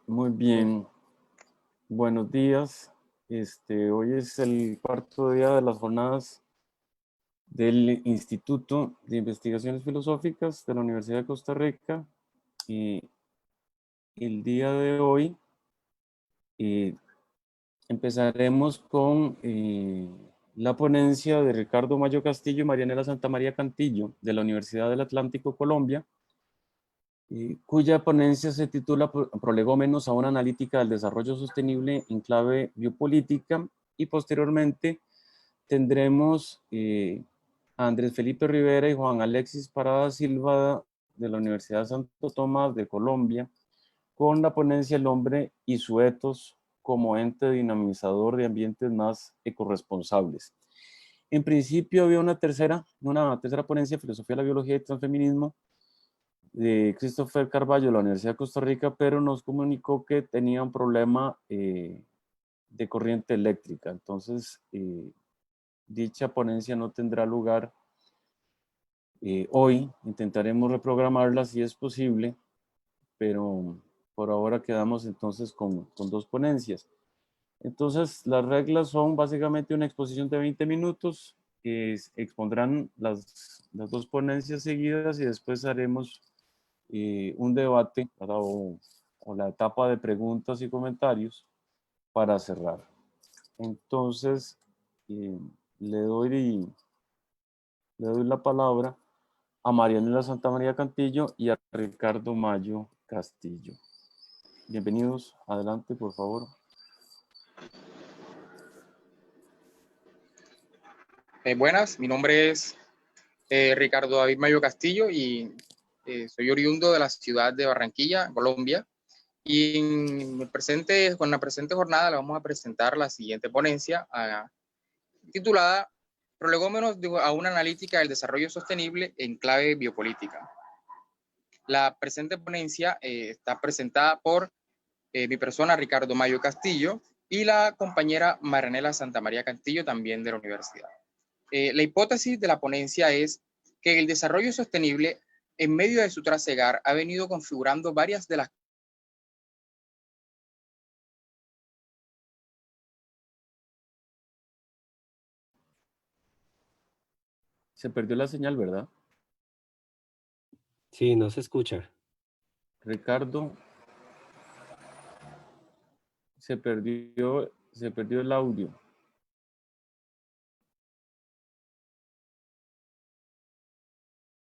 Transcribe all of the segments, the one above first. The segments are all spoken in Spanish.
Muy bien, buenos días. Hoy es el cuarto día de las jornadas del Instituto de Investigaciones Filosóficas de la Universidad de Costa Rica. Y el día de hoy eh, empezaremos con la ponencia de Ricardo Mayo Castillo y Marianela Santamaría Cantillo de la Universidad del Atlántico, Colombia, cuya ponencia se titula Prolegómenos a una analítica del desarrollo sostenible en clave biopolítica, y posteriormente tendremos a Andrés Felipe Rivera y Juan Alexis Parada Silva de la Universidad Santo Tomás de Colombia con la ponencia El hombre y su etos como ente dinamizador de ambientes más ecorresponsables. En principio había una tercera ponencia, Filosofía de la Biología y Transfeminismo, de Christopher Carballo de la Universidad de Costa Rica, pero nos comunicó que tenía un problema de corriente eléctrica. Entonces, dicha ponencia no tendrá lugar hoy. Intentaremos reprogramarla si es posible, pero por ahora quedamos entonces con dos ponencias. Entonces, las reglas son básicamente una exposición de 20 minutos, que expondrán las dos ponencias seguidas y después haremos un debate o la etapa de preguntas y comentarios para cerrar. Entonces, eh, le doy la palabra a Marianela Santamaría Cantillo y a Ricardo Mayo Castillo. Bienvenidos, adelante, por favor. Buenas, mi nombre es Ricardo David Mayo Castillo y soy oriundo de la ciudad de Barranquilla, Colombia. Y con la presente jornada le vamos a presentar la siguiente ponencia titulada Prolegómenos a una analítica del desarrollo sostenible en clave biopolítica. La presente ponencia está presentada por mi persona, Ricardo Mayo Castillo, y la compañera Marianela Santamaría Castillo, también de la universidad. La hipótesis de la ponencia es que el desarrollo sostenible, en medio de su trasegar, ha venido configurando varias de las... Se perdió la señal, ¿verdad? Sí, no se escucha. Ricardo, se perdió el audio.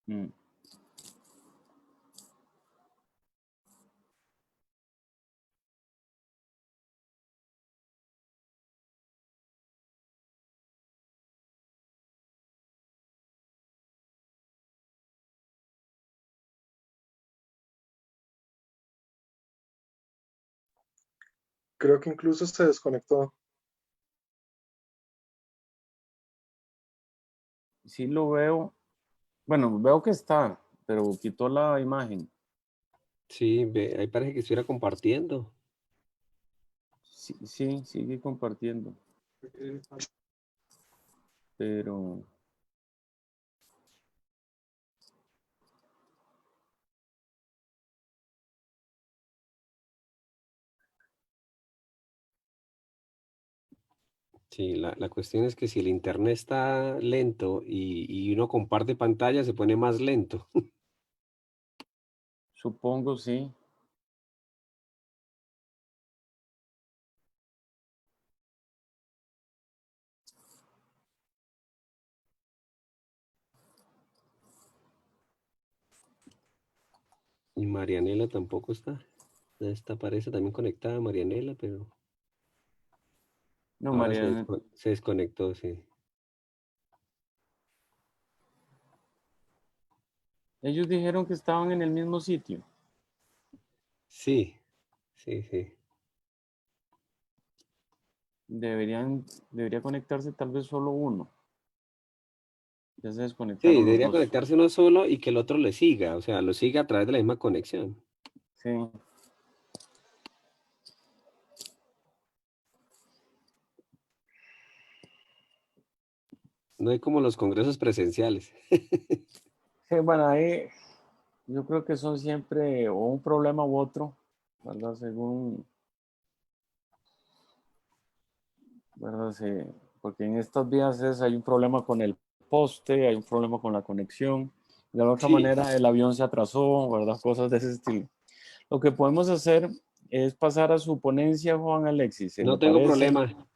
Mm. Creo que incluso se desconectó. Sí lo veo. Bueno, veo que está, pero quitó la imagen. Sí, ahí parece que estuviera compartiendo. Sí, sí, sigue compartiendo. Pero Sí, la cuestión es que si el internet está lento y uno comparte pantalla, se pone más lento. supongo sí. Y Marianela tampoco está. Esta parece también conectada, Marianela, pero No, ahora Mariana. se desconectó, sí. Ellos dijeron que estaban en el mismo sitio. Sí, sí, sí. Debería conectarse tal vez solo uno. Ya se Sí, desconectaron los debería dos. conectarse uno solo y que el otro le siga, o sea, lo siga a través de la misma conexión. Sí. No hay como los congresos presenciales. Sí, bueno, ahí yo creo que son siempre o un problema u otro. ¿verdad? Según, ¿verdad? Porque en estas vías hay un problema con el poste, hay un problema con la conexión. De la otra Sí, manera, el avión se atrasó, ¿verdad? Cosas de ese estilo. Lo que podemos hacer es pasar a su ponencia, Juan Alexis, ¿se le no tengo parece? problema.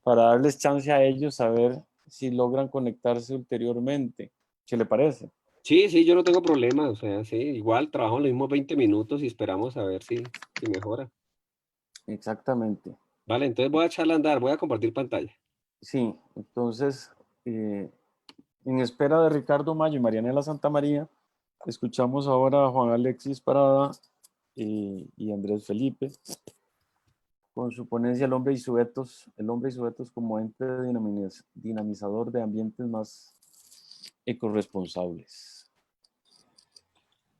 Para darles chance a ellos a ver si logran conectarse ulteriormente. ¿Qué le parece? Sí, sí, yo no tengo problema. O sea, sí, igual trabajo los mismos 20 minutos y esperamos a ver si mejora. Exactamente. Vale, entonces voy a echarla a andar, voy a compartir pantalla. Sí, entonces, en espera de Ricardo Mayo y Marianela Santamaría, escuchamos ahora a Juan Alexis Parada y Andrés Felipe con su ponencia El hombre y su etos como ente dinamizador de ambientes más ecorresponsables.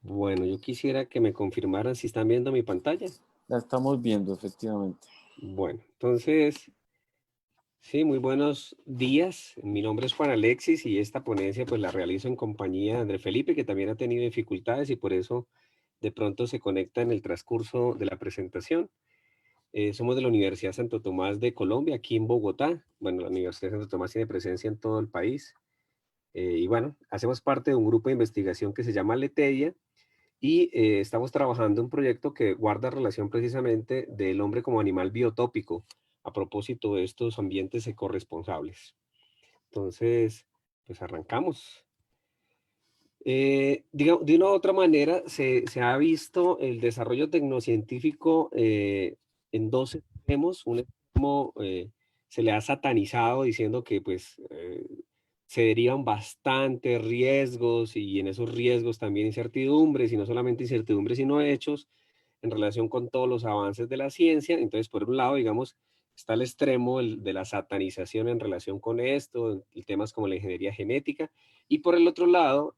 Bueno, yo quisiera que me confirmaran si están viendo mi pantalla. La estamos viendo, efectivamente. Bueno, entonces, sí, muy buenos días. Mi nombre es Juan Alexis y esta ponencia pues la realizo en compañía de Andrés Felipe, que también ha tenido dificultades y por eso de pronto se conecta en el transcurso de la presentación. Somos de la Universidad Santo Tomás de Colombia, aquí en Bogotá. Bueno, la Universidad Santo Tomás tiene presencia en todo el país. Y bueno, hacemos parte de un grupo de investigación que se llama Leteia y estamos trabajando en un proyecto que guarda relación precisamente del hombre como animal biotópico a propósito de estos ambientes ecorresponsables. Entonces, pues arrancamos. Digamos, de una u otra manera, se ha visto el desarrollo tecnocientífico en dos extremos. Un extremo se le ha satanizado diciendo que pues, se derivan bastantes riesgos y en esos riesgos también incertidumbres, y no solamente incertidumbres, sino hechos en relación con todos los avances de la ciencia. Entonces, por un lado, digamos, está el extremo de la satanización en relación con esto, y temas como la ingeniería genética, y por el otro lado,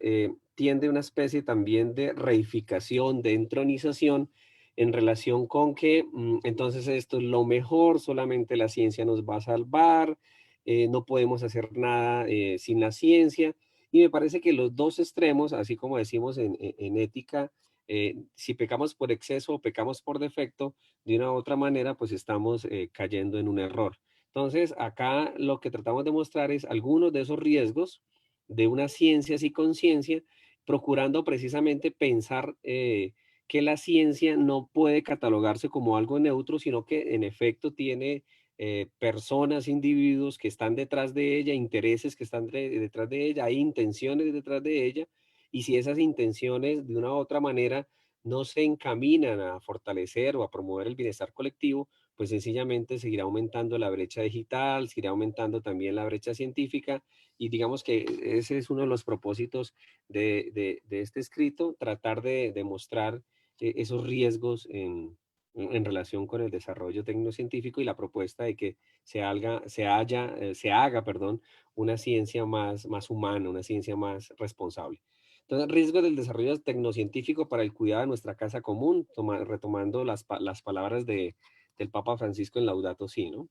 tiende una especie también de reificación, de entronización en relación con que entonces esto es lo mejor, solamente la ciencia nos va a salvar, no podemos hacer nada sin la ciencia. Y me parece que los dos extremos, así como decimos en ética, si pecamos por exceso o pecamos por defecto, de una u otra manera, pues estamos cayendo en un error. Entonces, acá lo que tratamos de mostrar es algunos de esos riesgos de una ciencia sin conciencia, procurando precisamente pensar que la ciencia no puede catalogarse como algo neutro, sino que en efecto tiene personas, individuos que están detrás de ella, intereses que están detrás de ella, hay intenciones detrás de ella, y si esas intenciones de una u otra manera no se encaminan a fortalecer o a promover el bienestar colectivo, pues sencillamente seguirá aumentando la brecha digital, seguirá aumentando también la brecha científica, y digamos que ese es uno de los propósitos de este escrito, tratar de demostrar esos riesgos en relación con el desarrollo tecnocientífico y la propuesta de que se haga, perdón, una ciencia más humana, una ciencia más responsable. Entonces, riesgos del desarrollo tecnocientífico para el cuidado de nuestra casa común, retomando las palabras del Papa Francisco en Laudato Si, ¿no?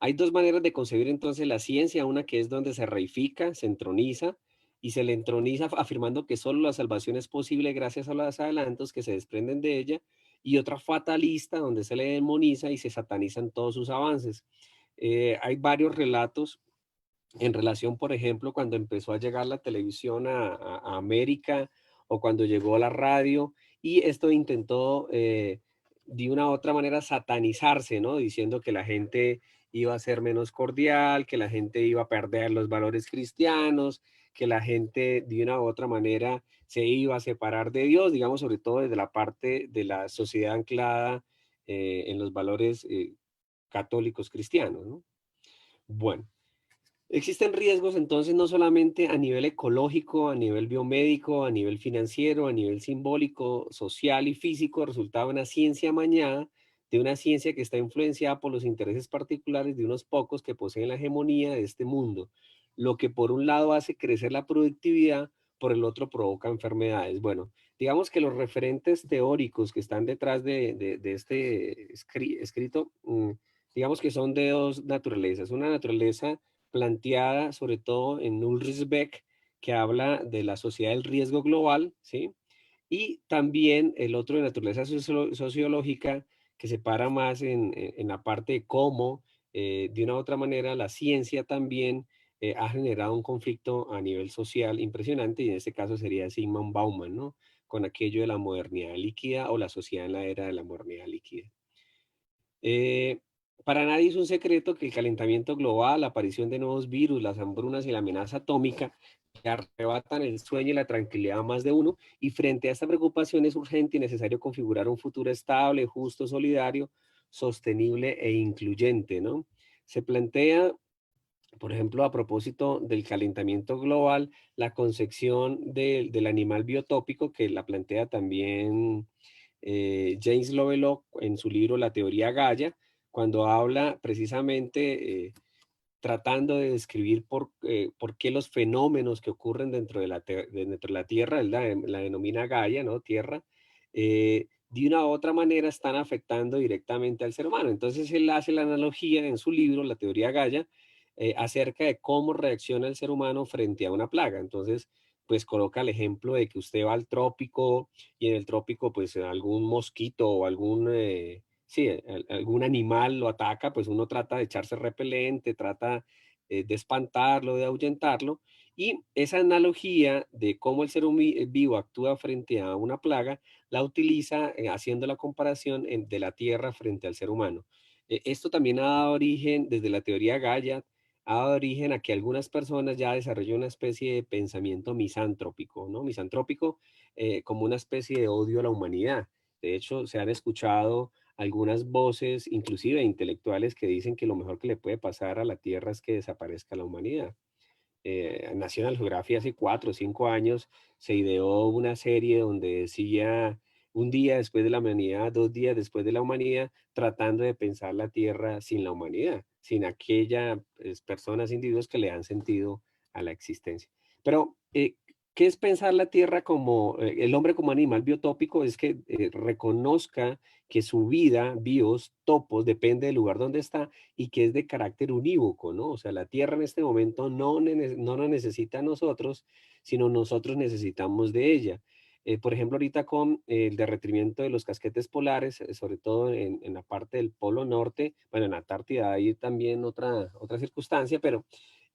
Hay dos maneras de concebir entonces la ciencia, una que es donde se reifica, se entroniza, y se le entroniza afirmando que solo la salvación es posible gracias a los adelantos que se desprenden de ella, y otra fatalista donde se le demoniza y se satanizan todos sus avances. Hay varios relatos en relación, por ejemplo, cuando empezó a llegar la televisión a América o cuando llegó la radio, y esto intentó de una u otra manera satanizarse, ¿no? Diciendo que la gente iba a ser menos cordial, que la gente iba a perder los valores cristianos, que la gente de una u otra manera se iba a separar de Dios, digamos, sobre todo desde la parte de la sociedad anclada en los valores católicos cristianos, ¿no? Bueno. Existen riesgos entonces no solamente a nivel ecológico, a nivel biomédico, a nivel financiero, a nivel simbólico, social y físico, resultado de una ciencia amañada, de una ciencia que está influenciada por los intereses particulares de unos pocos que poseen la hegemonía de este mundo, lo que por un lado hace crecer la productividad, por el otro provoca enfermedades. Bueno, digamos que los referentes teóricos que están detrás de este escrito, digamos que son de dos naturalezas. Una naturaleza planteada sobre todo en Ulrich Beck, que habla de la sociedad del riesgo global, ¿sí? Y también el otro de naturaleza sociológica, que se para más en la parte de cómo, de una u otra manera, la ciencia también ha generado un conflicto a nivel social impresionante, y en este caso sería Zygmunt Bauman, ¿no? Con aquello de la modernidad líquida o la sociedad en la era de la modernidad líquida. Eh, para nadie es un secreto que el calentamiento global, la aparición de nuevos virus, las hambrunas y la amenaza atómica que arrebatan el sueño y la tranquilidad a más de uno, y frente a esta preocupación es urgente y necesario configurar un futuro estable, justo, solidario, sostenible e incluyente, ¿no? Se plantea, por ejemplo, a propósito del calentamiento global, la concepción del animal biotópico, que la plantea también James Lovelock en su libro La teoría Gaia, cuando habla precisamente tratando de describir por qué los fenómenos que ocurren dentro de la Tierra, él la denomina Gaia, ¿no? Tierra, de una u otra manera están afectando directamente al ser humano. Entonces él hace la analogía en su libro, La teoría Gaia, acerca de cómo reacciona el ser humano frente a una plaga. Entonces, pues coloca el ejemplo de que usted va al trópico y en el trópico, pues algún mosquito o sí, algún animal lo ataca, pues uno trata de echarse repelente, trata de espantarlo, de ahuyentarlo. Y esa analogía de cómo el ser vivo actúa frente a una plaga, la utiliza haciendo la comparación de la Tierra frente al ser humano. Esto también ha dado origen, desde la teoría Gaia, ha dado origen a que algunas personas ya desarrollen una especie de pensamiento misantrópico, ¿no? Misantrópico como una especie de odio a la humanidad. De hecho, se han escuchado algunas voces, inclusive intelectuales, que dicen que lo mejor que le puede pasar a la Tierra es que desaparezca la humanidad. National Geographic hace 4 o 5 años se ideó una serie donde decía un día después de la humanidad, 2 días después de la humanidad, tratando de pensar la Tierra sin la humanidad, sin aquellas personas, individuos que le dan sentido a la existencia. Pero, ¿qué es pensar la Tierra como, el hombre como animal biotópico? Es que reconozca que su vida, bios, topos, depende del lugar donde está, y que es de carácter unívoco, ¿no? O sea, la Tierra en este momento no nos necesita a nosotros, sino nosotros necesitamos de ella. Por ejemplo, ahorita con el derretimiento de los casquetes polares, sobre todo en la parte del Polo Norte, bueno, en Antártida hay también otra circunstancia, pero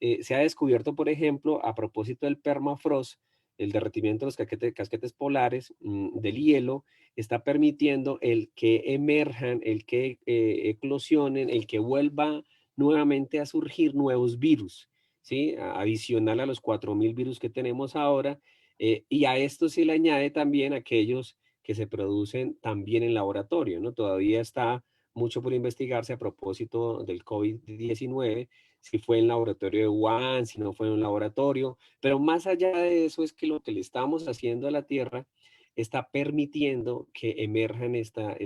se ha descubierto, por ejemplo, a propósito del permafrost, el derretimiento de los casquetes polares, del hielo, está permitiendo el que emerjan, el que eclosionen, el que vuelva nuevamente a surgir nuevos virus, ¿sí? Adicional a los 4.000 virus que tenemos ahora, y a esto se le añade también aquellos que se producen también en laboratorio, ¿no? Todavía está mucho por investigarse a propósito del COVID-19, si fue en laboratorio de Wuhan, si no fue en un laboratorio, pero más allá de eso es que lo que le estamos haciendo a la Tierra está permitiendo que emerjan esta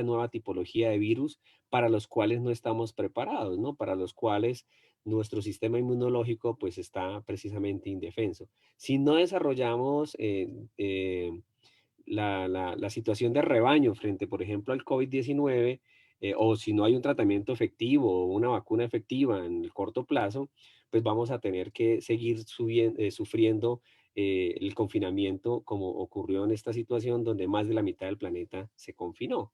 nueva tipología de virus para los cuales no estamos preparados, ¿no? Para los cuales nuestro sistema inmunológico pues está precisamente indefenso. Si no desarrollamos la situación de rebaño frente, por ejemplo, al COVID-19, o si no hay un tratamiento efectivo o una vacuna efectiva en el corto plazo, pues vamos a tener que seguir sufriendo el confinamiento como ocurrió en esta situación donde más de la mitad del planeta se confinó.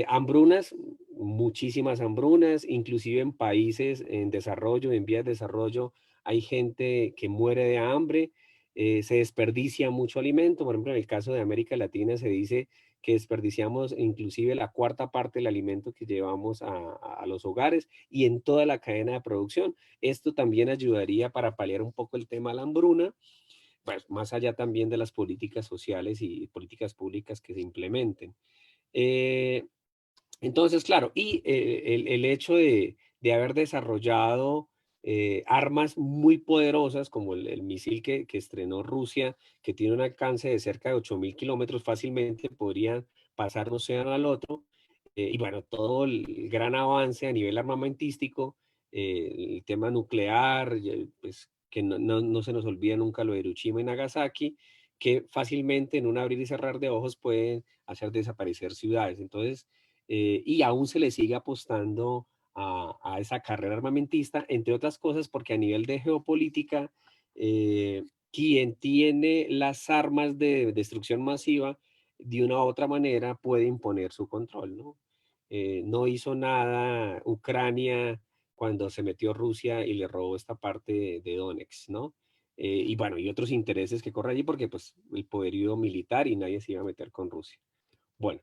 Hambrunas, muchísimas hambrunas, inclusive en países en desarrollo, en vías de desarrollo, hay gente que muere de hambre, se desperdicia mucho alimento. Por ejemplo, en el caso de América Latina se dice que desperdiciamos inclusive la cuarta parte del alimento que llevamos a los hogares y en toda la cadena de producción. Esto también ayudaría para paliar un poco el tema de la hambruna, pues más allá también de las políticas sociales y políticas públicas que se implementen. Eh, entonces, claro, y el hecho de haber desarrollado armas muy poderosas, como el misil que estrenó Rusia, que tiene un alcance de cerca de 8.000 kilómetros, fácilmente podrían pasar de un océano al otro. Y bueno, todo el gran avance a nivel armamentístico, el tema nuclear, pues que no se nos olvida nunca lo de Hiroshima y Nagasaki, que fácilmente en un abrir y cerrar de ojos pueden hacer desaparecer ciudades. Entonces, y aún se le sigue apostando a esa carrera armamentista, entre otras cosas porque a nivel de geopolítica, quien tiene las armas de destrucción masiva, de una u otra manera puede imponer su control, ¿no? No hizo nada Ucrania cuando se metió Rusia y le robó esta parte de Donetsk, ¿no? Y bueno, y otros intereses que corren allí porque pues el poderío militar y nadie se iba a meter con Rusia. Bueno,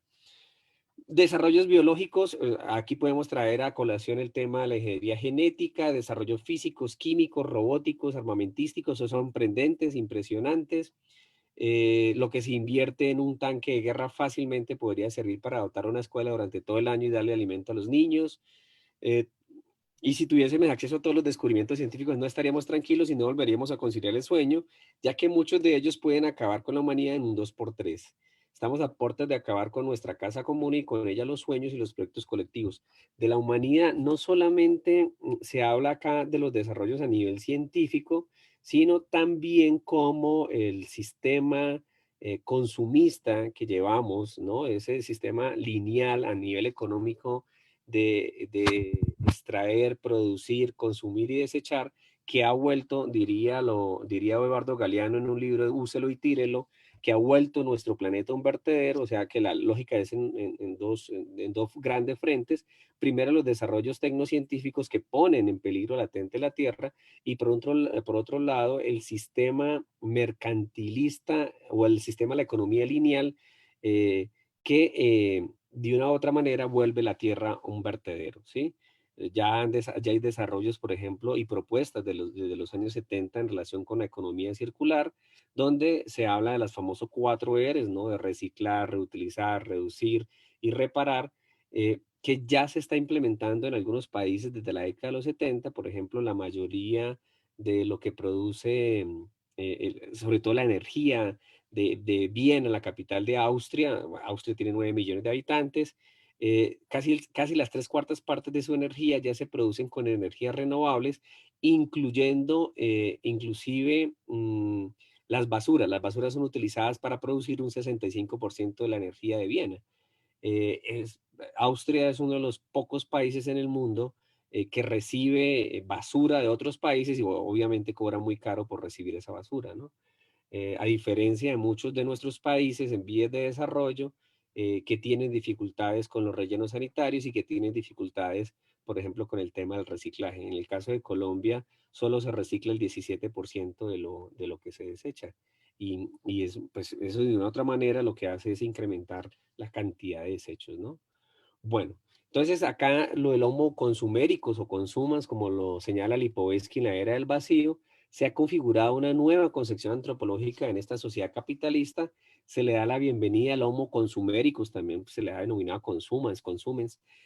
desarrollos biológicos, aquí podemos traer a colación el tema de la ingeniería genética, desarrollos físicos, químicos, robóticos, armamentísticos, esos son sorprendentes, impresionantes. Lo que se invierte en un tanque de guerra fácilmente podría servir para dotar una escuela durante todo el año y darle alimento a los niños. Eh, y si tuviésemos acceso a todos los descubrimientos científicos, no estaríamos tranquilos y no volveríamos a conciliar el sueño, ya que muchos de ellos pueden acabar con la humanidad en un 2x3. Estamos a puertas de acabar con nuestra casa común y con ella los sueños y los proyectos colectivos. De la humanidad no solamente se habla acá de los desarrollos a nivel científico, sino también como el sistema consumista que llevamos, ¿no? Ese sistema lineal a nivel económico de extraer, producir, consumir y desechar, que ha vuelto, diría Eduardo Galeano en un libro, Úselo y tírelo, que ha vuelto nuestro planeta un vertedero, o sea que la lógica es en dos grandes frentes. Primero, los desarrollos tecnocientíficos que ponen en peligro latente la Tierra, y por otro lado, el sistema mercantilista o el sistema de la economía lineal que de una u otra manera vuelve la Tierra un vertedero, ¿sí? Ya hay desarrollos, por ejemplo, y propuestas desde los años 70 en relación con la economía circular, donde se habla de las famosas 4 R's, ¿no? De reciclar, reutilizar, reducir y reparar, que ya se está implementando en algunos países desde la década de los 70. Por ejemplo, la mayoría de lo que produce, sobre todo la energía de Viena, la capital de Austria. Austria tiene 9 millones de habitantes. Casi las 3/4 partes de su energía ya se producen con energías renovables, incluyendo inclusive las basuras. Las basuras son utilizadas para producir un 65% de la energía de Viena. Austria es uno de los pocos países en el mundo que recibe basura de otros países y obviamente cobra muy caro por recibir esa basura, ¿no? A diferencia de muchos de nuestros países en vías de desarrollo que tienen dificultades con los rellenos sanitarios y que tienen dificultades, por ejemplo, con el tema del reciclaje. En el caso de Colombia, solo se recicla el 17% de lo que se desecha. Pues, eso de una otra manera lo que hace es incrementar la cantidad de desechos, ¿no? Bueno, entonces acá lo del homo consumericus o consumans, como lo señala Lipovetsky en la era del vacío, se ha configurado una nueva concepción antropológica en esta sociedad capitalista. Se le da la bienvenida al homo consumericus, también se le ha denominado consumens,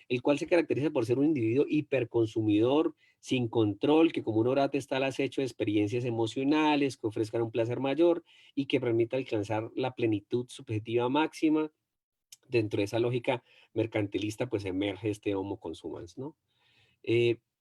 el cual se caracteriza por ser un individuo hiperconsumidor, sin control, que como un orate está al acecho de experiencias emocionales que ofrezcan un placer mayor y que permita alcanzar la plenitud subjetiva máxima. Dentro de esa lógica mercantilista, pues emerge este homo consumans, ¿no?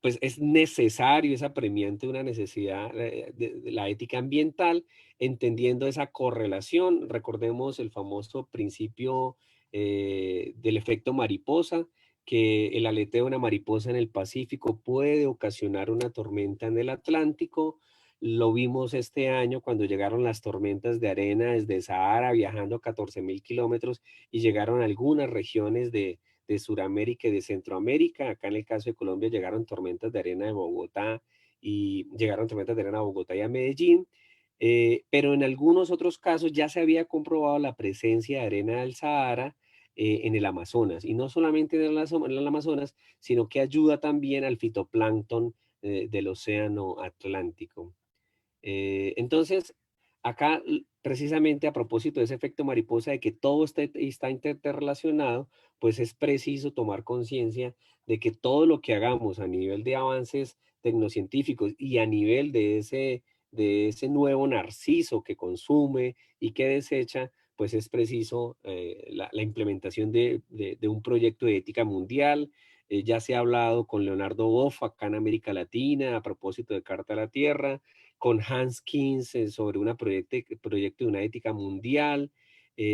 Pues es necesario, es apremiante una necesidad de la ética ambiental, entendiendo esa correlación. Recordemos el famoso principio del efecto mariposa, que el aleteo de una mariposa en el Pacífico puede ocasionar una tormenta en el Atlántico. Lo vimos este año cuando llegaron las tormentas de arena desde Sahara, viajando 14.000 kilómetros y llegaron a algunas regiones de Sudamérica y de Centroamérica. Acá en el caso de Colombia llegaron tormentas de arena de Bogotá y llegaron tormentas de arena a Bogotá y a Medellín. Pero en algunos otros casos ya se había comprobado la presencia de arena del Sahara en el Amazonas. Y no solamente en el Amazonas, sino que ayuda también al fitoplancton del océano Atlántico. Entonces, acá precisamente a propósito de ese efecto mariposa de que todo está interrelacionado, pues es preciso tomar conciencia de que todo lo que hagamos a nivel de avances tecnocientíficos y a nivel de ese nuevo narciso que consume y que desecha, pues es preciso la implementación de un proyecto de ética mundial. Ya se ha hablado con Leonardo Boff acá en América Latina a propósito de Carta a la Tierra, con Hans Kins sobre un proyecto de una ética mundial,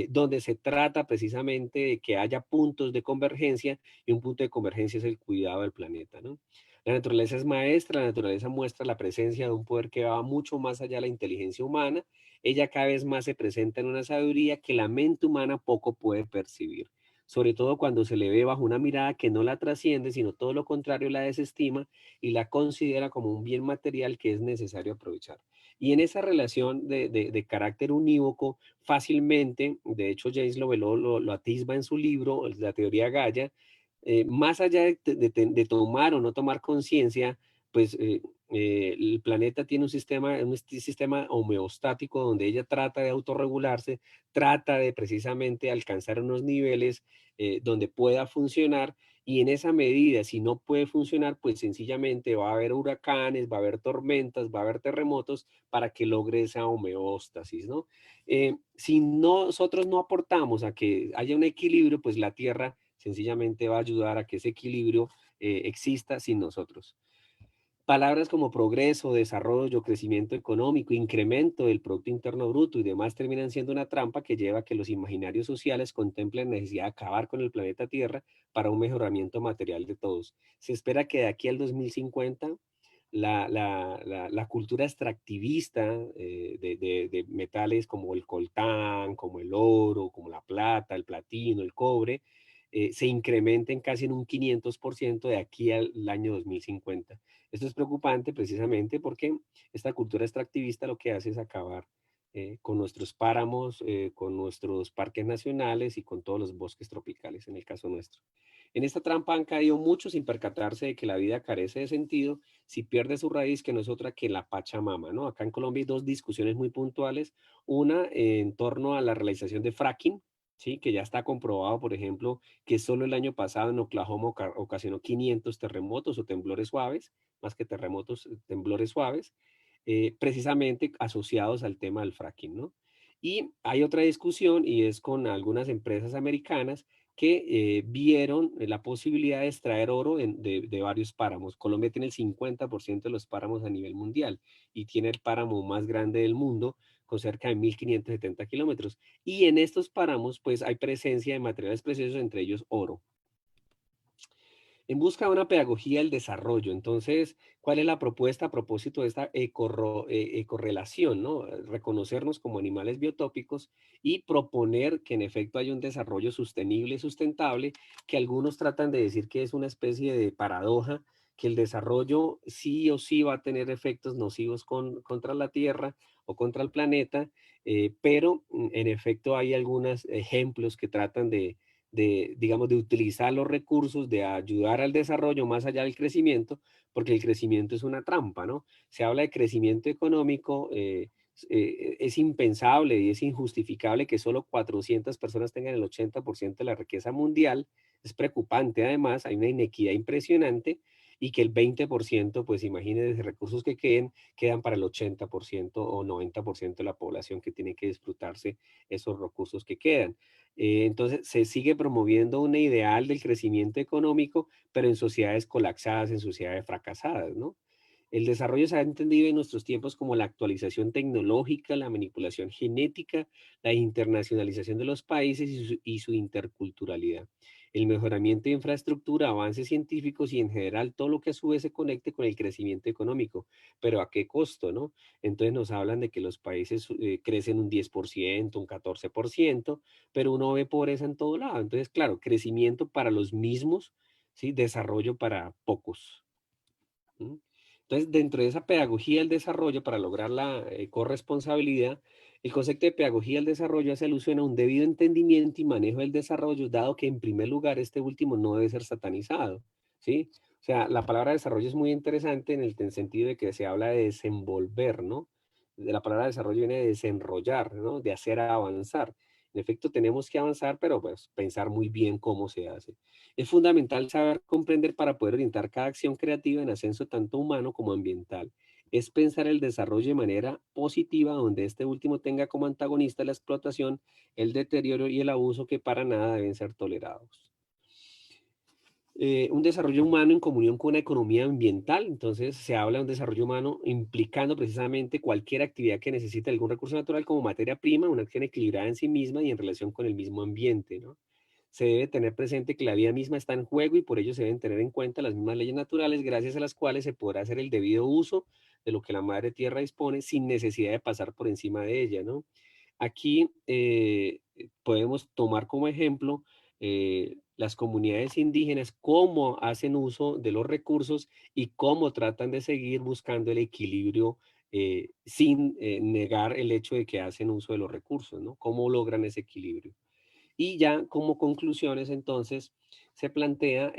donde se trata precisamente de que haya puntos de convergencia, y un punto de convergencia es el cuidado del planeta, ¿no? La naturaleza es maestra, la naturaleza muestra la presencia de un poder que va mucho más allá de la inteligencia humana. Ella cada vez más se presenta en una sabiduría que la mente humana poco puede percibir. sobre todo cuando se le ve bajo una mirada que no la trasciende, sino todo lo contrario, la desestima y la considera como un bien material que es necesario aprovechar. Y en esa relación de carácter unívoco, fácilmente, de hecho James Lovell lo atisba en su libro, La teoría Gaia, más allá de tomar o no tomar conciencia, pues el planeta tiene un sistema homeostático donde ella trata de autorregularse, trata de precisamente alcanzar unos niveles donde pueda funcionar, y en esa medida, si no puede funcionar, pues sencillamente va a haber huracanes, va a haber tormentas, va a haber terremotos para que logre esa homeostasis, ¿no? Si nosotros no aportamos a que haya un equilibrio, pues la Tierra sencillamente va a ayudar a que ese equilibrio exista sin nosotros. Palabras como progreso, desarrollo, crecimiento económico, incremento del Producto Interno Bruto y demás terminan siendo una trampa que lleva a que los imaginarios sociales contemplen la necesidad de acabar con el planeta Tierra para un mejoramiento material de todos. Se espera que de aquí al 2050 la cultura extractivista de metales como el coltán, como el oro, como la plata, el platino, el cobre, se incrementen casi en un 500% de aquí al año 2050. Esto es preocupante precisamente porque esta cultura extractivista lo que hace es acabar con nuestros páramos, con nuestros parques nacionales y con todos los bosques tropicales, en el caso nuestro. En esta trampa han caído muchos sin percatarse de que la vida carece de sentido si pierde su raíz, que no es otra que la Pachamama, ¿no? Acá en Colombia hay dos discusiones muy puntuales. Una en torno a la realización de fracking, ¿sí? Que ya está comprobado, por ejemplo, que solo el año pasado en Oklahoma ocasionó 500 terremotos o temblores suaves, más que terremotos, temblores suaves, precisamente asociados al tema del fracking, ¿no? Y hay otra discusión y es con algunas empresas americanas que vieron la posibilidad de extraer oro de varios páramos. Colombia tiene el 50% de los páramos a nivel mundial y tiene el páramo más grande del mundo con cerca de 1.570 kilómetros. Y en estos páramos pues hay presencia de materiales preciosos, entre ellos oro, en busca de una pedagogía del desarrollo. Entonces, ¿cuál es la propuesta a propósito de esta ecorrelación, ¿no? Reconocernos como animales biotópicos y proponer que en efecto haya un desarrollo sostenible y sustentable, que algunos tratan de decir que es una especie de paradoja, que el desarrollo sí o sí va a tener efectos nocivos contra la Tierra o contra el planeta, pero en efecto hay algunos ejemplos que tratan digamos, de utilizar los recursos, de ayudar al desarrollo más allá del crecimiento, porque el crecimiento es una trampa, ¿no? Se habla de crecimiento económico, es impensable y es injustificable que solo 400 personas tengan el 80% de la riqueza mundial. Es preocupante, además, hay una inequidad impresionante y que el 20%, pues imagínense, recursos que quedan para el 80% o 90% de la población que tiene que disfrutarse esos recursos que quedan. Entonces se sigue promoviendo un ideal del crecimiento económico, pero en sociedades colapsadas, en sociedades fracasadas, ¿no? El desarrollo se ha entendido en nuestros tiempos como la actualización tecnológica, la manipulación genética, la internacionalización de los países y su interculturalidad, el mejoramiento de infraestructura, avances científicos y en general todo lo que a su vez se conecte con el crecimiento económico. Pero ¿a qué costo, no? Entonces nos hablan de que los países crecen un 10%, un 14%, pero uno ve pobreza en todo lado. Entonces, claro, crecimiento para los mismos, ¿sí? Desarrollo para pocos. ¿Mm? Entonces, dentro de esa pedagogía del desarrollo, para lograr la corresponsabilidad, el concepto de pedagogía del desarrollo hace alusión a un debido entendimiento y manejo del desarrollo, dado que en primer lugar este último no debe ser satanizado, ¿sí? O sea, la palabra desarrollo es muy interesante en el sentido de que se habla de desenvolver, ¿no? De la palabra desarrollo viene de desenrollar, ¿no? De hacer avanzar. En efecto, tenemos que avanzar, pero pues pensar muy bien cómo se hace. Es fundamental saber comprender para poder orientar cada acción creativa en ascenso tanto humano como ambiental. Es pensar el desarrollo de manera positiva, donde este último tenga como antagonista la explotación, el deterioro y el abuso que para nada deben ser tolerados. Un desarrollo humano en comunión con una economía ambiental. Entonces se habla de un desarrollo humano implicando precisamente cualquier actividad que necesite algún recurso natural como materia prima, una acción equilibrada en sí misma y en relación con el mismo ambiente, ¿no? Se debe tener presente que la vida misma está en juego y por ello se deben tener en cuenta las mismas leyes naturales gracias a las cuales se podrá hacer el debido uso de lo que la madre tierra dispone sin necesidad de pasar por encima de ella, ¿no? Aquí podemos tomar como ejemplo las comunidades indígenas, cómo hacen uso de los recursos y cómo tratan de seguir buscando el equilibrio sin negar el hecho de que hacen uso de los recursos, ¿no? ¿Cómo logran ese equilibrio? Y ya como conclusiones, entonces, se plantea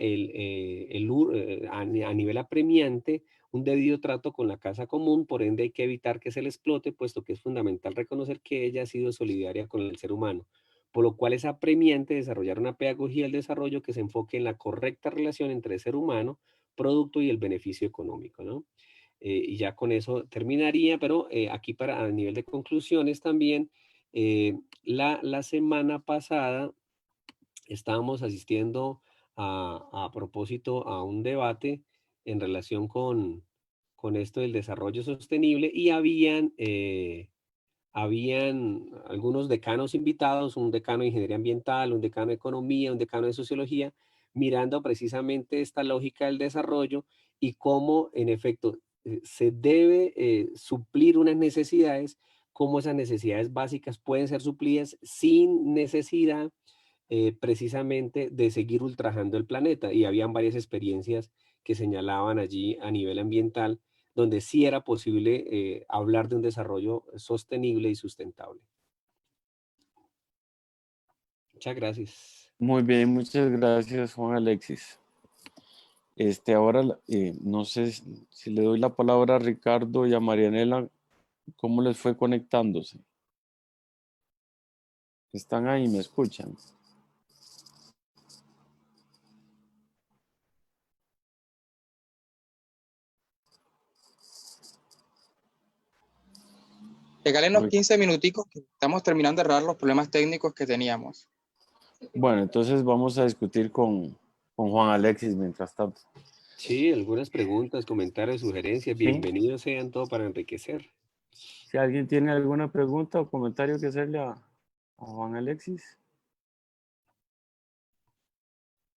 a nivel apremiante un debido trato con la casa común, por ende hay que evitar que se le explote, puesto que es fundamental reconocer que ella ha sido solidaria con el ser humano, por lo cual es apremiante desarrollar una pedagogía del desarrollo que se enfoque en la correcta relación entre el ser humano, producto y el beneficio económico, ¿no? Y ya con eso terminaría, pero aquí para a nivel de conclusiones también, la semana pasada estábamos asistiendo a propósito a un debate en relación con esto del desarrollo sostenible y habían algunos decanos invitados, un decano de ingeniería ambiental, un decano de economía, un decano de sociología, mirando precisamente esta lógica del desarrollo y cómo en efecto se debe suplir unas necesidades, cómo esas necesidades básicas pueden ser suplidas sin necesidad precisamente de seguir ultrajando el planeta. Y habían varias experiencias que señalaban allí a nivel ambiental, donde sí era posible hablar de un desarrollo sostenible y sustentable. Muchas gracias. Muy bien, muchas gracias, Juan Alexis. Ahora, no sé si le doy la palabra a Ricardo y a Marianela, ¿cómo les fue conectándose? ¿Están ahí? ¿Me escuchan? Regálenos 15 minuticos que estamos terminando de arreglar los problemas técnicos que teníamos. Bueno, entonces vamos a discutir con Juan Alexis mientras tanto. Sí, algunas preguntas, comentarios, sugerencias, ¿Sí? bienvenidos sean todo para enriquecer. Si alguien tiene alguna pregunta o comentario que hacerle a Juan Alexis.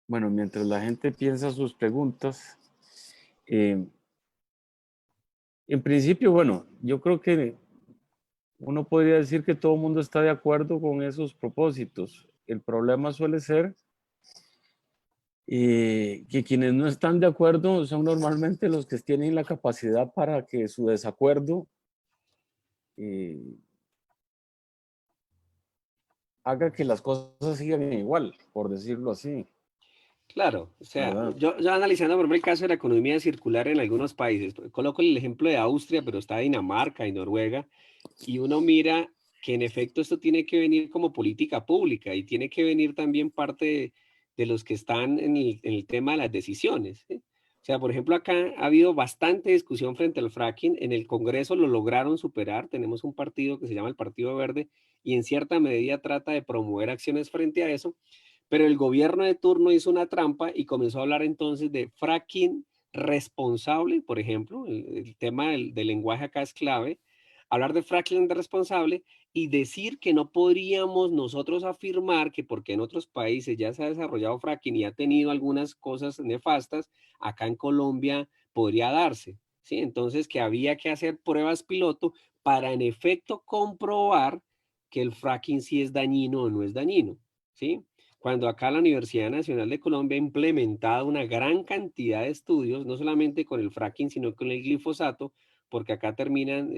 Bueno, mientras la gente piensa sus preguntas, en principio, bueno, yo creo que uno podría decir que todo el mundo está de acuerdo con esos propósitos. El problema suele ser que quienes no están de acuerdo son normalmente los que tienen la capacidad para que su desacuerdo haga que las cosas sigan igual, por decirlo así. Claro, o sea, ¿Verdad? yo analizando por ejemplo el caso de la economía circular en algunos países, coloco el ejemplo de Austria, pero está Dinamarca y Noruega, y uno mira que en efecto esto tiene que venir como política pública y tiene que venir también parte de los que están en el tema de las decisiones, ¿sí? O sea, por ejemplo, acá ha habido bastante discusión frente al fracking, en el Congreso lo lograron superar, tenemos un partido que se llama el Partido Verde y en cierta medida trata de promover acciones frente a eso, pero el gobierno de turno hizo una trampa y comenzó a hablar entonces de fracking responsable, por ejemplo, el tema del lenguaje acá es clave, hablar de fracking responsable y decir que no podríamos nosotros afirmar que porque en otros países ya se ha desarrollado fracking y ha tenido algunas cosas nefastas, acá en Colombia podría darse, ¿sí? Entonces que había que hacer pruebas piloto para en efecto comprobar que el fracking sí es dañino o no es dañino, ¿sí? Cuando acá la Universidad Nacional de Colombia ha implementado una gran cantidad de estudios, no solamente con el fracking, sino con el glifosato, porque acá terminan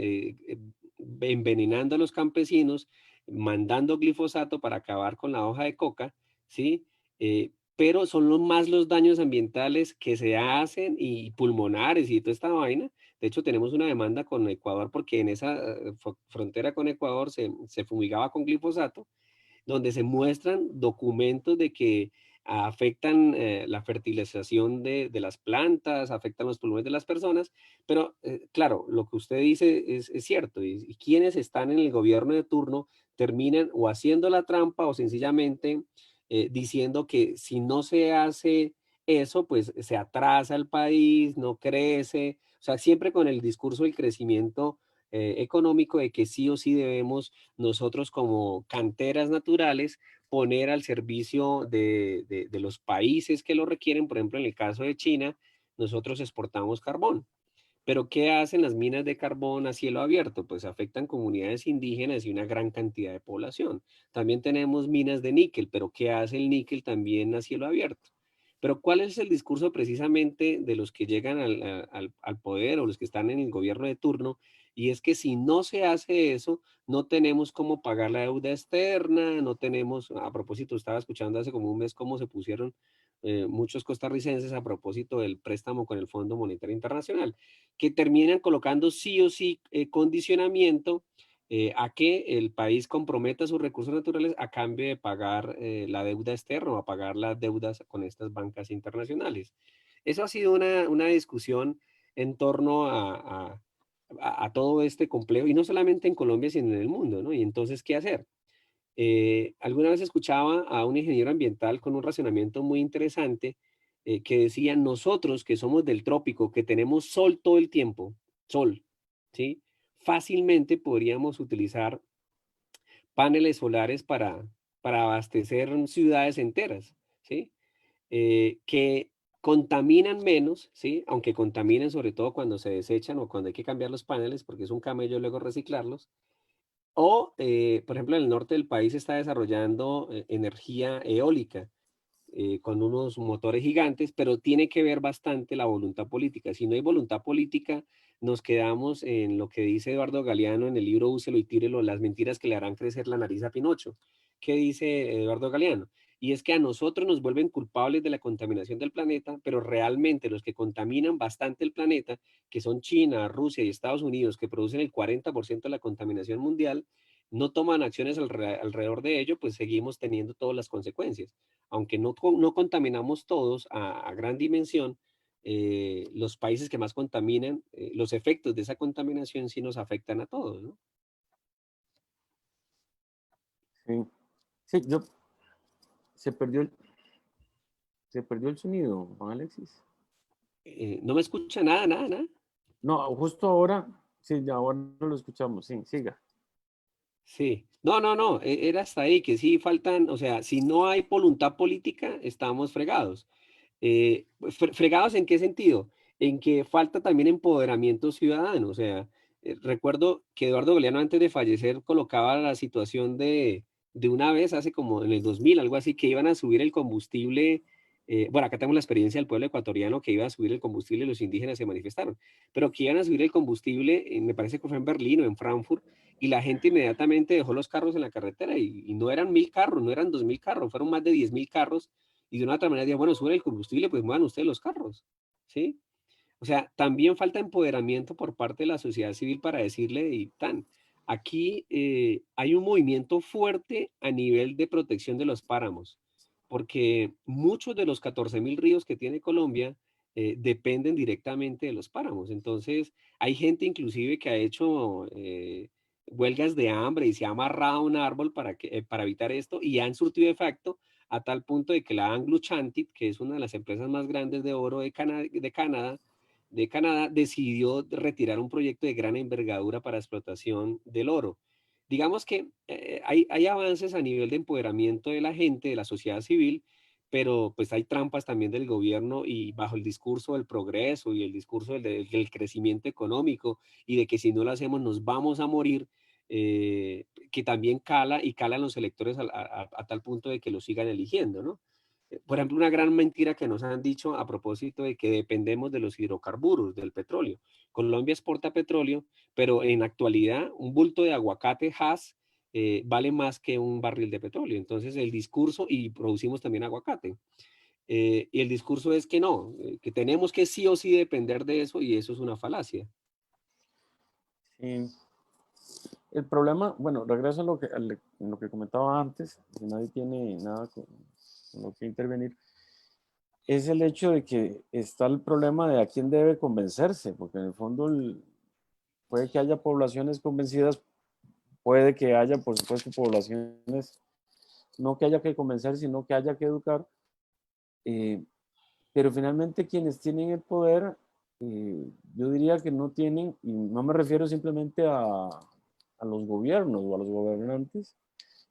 envenenando a los campesinos, mandando glifosato para acabar con la hoja de coca, ¿sí? Pero son más los daños ambientales que se hacen y pulmonares y toda esta vaina. De hecho, tenemos una demanda con Ecuador porque en esa frontera con Ecuador se fumigaba con glifosato, donde se muestran documentos de que afectan la fertilización de las plantas, afectan los pulmones de las personas, pero claro, lo que usted dice es cierto, y quienes están en el gobierno de turno terminan o haciendo la trampa o sencillamente diciendo que si no se hace eso, pues se atrasa el país, no crece, o sea, siempre con el discurso del crecimiento económico de que sí o sí debemos nosotros como canteras naturales poner al servicio de los países que lo requieren. Por ejemplo, en el caso de China, nosotros exportamos carbón, Pero ¿qué hacen las minas de carbón a cielo abierto? Pues afectan comunidades indígenas y una gran cantidad de población. También tenemos minas de níquel, pero ¿qué hace el níquel también a cielo abierto? Pero ¿cuál es el discurso precisamente de los que llegan al poder o los que están en el gobierno de turno? Y es que si no se hace eso, no tenemos cómo pagar la deuda externa, no tenemos, a propósito, estaba escuchando hace como un mes cómo se pusieron muchos costarricenses a propósito del préstamo con el Fondo Monetario Internacional, que terminan colocando sí o sí condicionamiento a que el país comprometa sus recursos naturales a cambio de pagar la deuda externa o a pagar las deudas con estas bancas internacionales. Eso ha sido una discusión en torno a todo este complejo, y no solamente en Colombia, sino en el mundo, ¿no? Y entonces, ¿qué hacer? Alguna vez escuchaba a un ingeniero ambiental con un razonamiento muy interesante que decía, nosotros que somos del trópico, que tenemos sol todo el tiempo, sol, ¿sí? Fácilmente podríamos utilizar paneles solares para abastecer ciudades enteras, ¿sí? Que contaminan menos, ¿sí? Aunque contaminan sobre todo cuando se desechan o cuando hay que cambiar los paneles, porque es un camello luego reciclarlos. O, por ejemplo, en el norte del país se está desarrollando energía eólica con unos motores gigantes, pero tiene que ver bastante la voluntad política. Si no hay voluntad política, nos quedamos en lo que dice Eduardo Galeano en el libro Úselo y Tírelo, las mentiras que le harán crecer la nariz a Pinocho. ¿Qué dice Eduardo Galeano? Y es que a nosotros nos vuelven culpables de la contaminación del planeta, pero realmente los que contaminan bastante el planeta, que son China, Rusia y Estados Unidos, que producen el 40% de la contaminación mundial, no toman acciones alrededor de ello, pues seguimos teniendo todas las consecuencias. Aunque no contaminamos todos a gran dimensión, los países que más contaminan, los efectos de esa contaminación sí nos afectan a todos, ¿no? Sí, sí, se perdió se perdió el sonido, Juan Alexis. No me escucha nada, nada, nada. No, justo ahora, sí, ya ahora no lo escuchamos, sí, siga. Sí, no, era hasta ahí, que sí faltan, o sea, si no hay voluntad política, estamos fregados. ¿Fregados en qué sentido? En que falta también empoderamiento ciudadano, o sea, recuerdo que Eduardo Galeano antes de fallecer colocaba la situación de una vez, hace como en el 2000, algo así, que iban a subir el combustible, bueno, acá tenemos la experiencia del pueblo ecuatoriano que iba a subir el combustible y los indígenas se manifestaron, pero que iban a subir el combustible, me parece que fue en Berlín o en Frankfurt, y la gente inmediatamente dejó los carros en la carretera y no eran 1000 carros, no eran 2000 carros, fueron más de 10.000 carros y de una otra manera dijeron, bueno, suben el combustible, pues muevan ustedes los carros, ¿sí? O sea, también falta empoderamiento por parte de la sociedad civil para decirle y tan. Aquí hay un movimiento fuerte a nivel de protección de los páramos, porque muchos de los 14.000 ríos que tiene Colombia dependen directamente de los páramos. Entonces, hay gente inclusive que ha hecho huelgas de hambre y se ha amarrado a un árbol para evitar esto y han surtido efecto a tal punto de que la Anglo Chantit, que es una de las empresas más grandes de oro de Canadá, decidió retirar un proyecto de gran envergadura para explotación del oro. Digamos que hay avances a nivel de empoderamiento de la gente, de la sociedad civil, pero pues hay trampas también del gobierno y bajo el discurso del progreso y el discurso del crecimiento económico y de que si no lo hacemos nos vamos a morir, que también cala y calan los electores a tal punto de que lo sigan eligiendo, ¿no? Por ejemplo, una gran mentira que nos han dicho a propósito de que dependemos de los hidrocarburos, del petróleo. Colombia exporta petróleo, pero en actualidad un bulto de aguacate Hass vale más que un barril de petróleo. Entonces el discurso, y producimos también aguacate, y el discurso es que no, que tenemos que sí o sí depender de eso y eso es una falacia. Sí. El problema, bueno, regreso a lo que comentaba antes, si nadie tiene nada con lo que intervenir, es el hecho de que está el problema de a quién debe convencerse, porque en el fondo puede que haya poblaciones convencidas, puede que haya, por supuesto, poblaciones no que haya que convencer, sino que haya que educar, eh, pero finalmente quienes tienen el poder, yo diría que no tienen, y no me refiero simplemente a los gobiernos o a los gobernantes,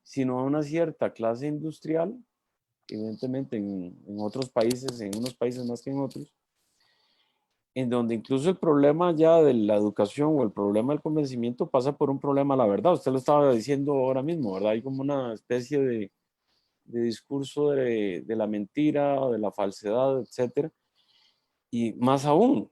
sino a una cierta clase industrial, evidentemente en otros países, en unos países más que en otros, en donde incluso el problema ya de la educación o el problema del convencimiento pasa por un problema de la verdad. Usted lo estaba diciendo ahora mismo, ¿verdad? Hay como una especie de discurso de la mentira, de la falsedad, etcétera. Y más aún,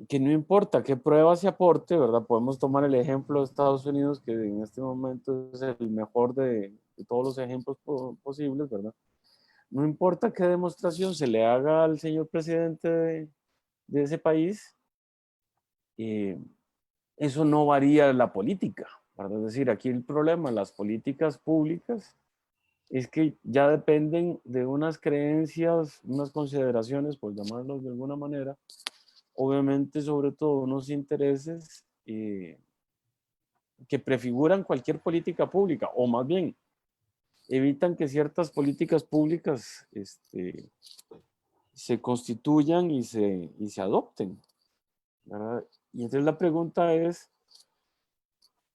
que no importa qué prueba se aporte, ¿verdad? Podemos tomar el ejemplo de Estados Unidos, que en este momento es el mejor de todos los ejemplos posibles, ¿verdad? No importa qué demostración se le haga al señor presidente de ese país, eh, eso no varía la política, ¿verdad? Es decir, aquí el problema, las políticas públicas, es que ya dependen de unas creencias, unas consideraciones, por llamarlos de alguna manera, obviamente sobre todo unos intereses que prefiguran cualquier política pública, o más bien evitan que ciertas políticas públicas se constituyan y se adopten, ¿verdad? Y entonces la pregunta es,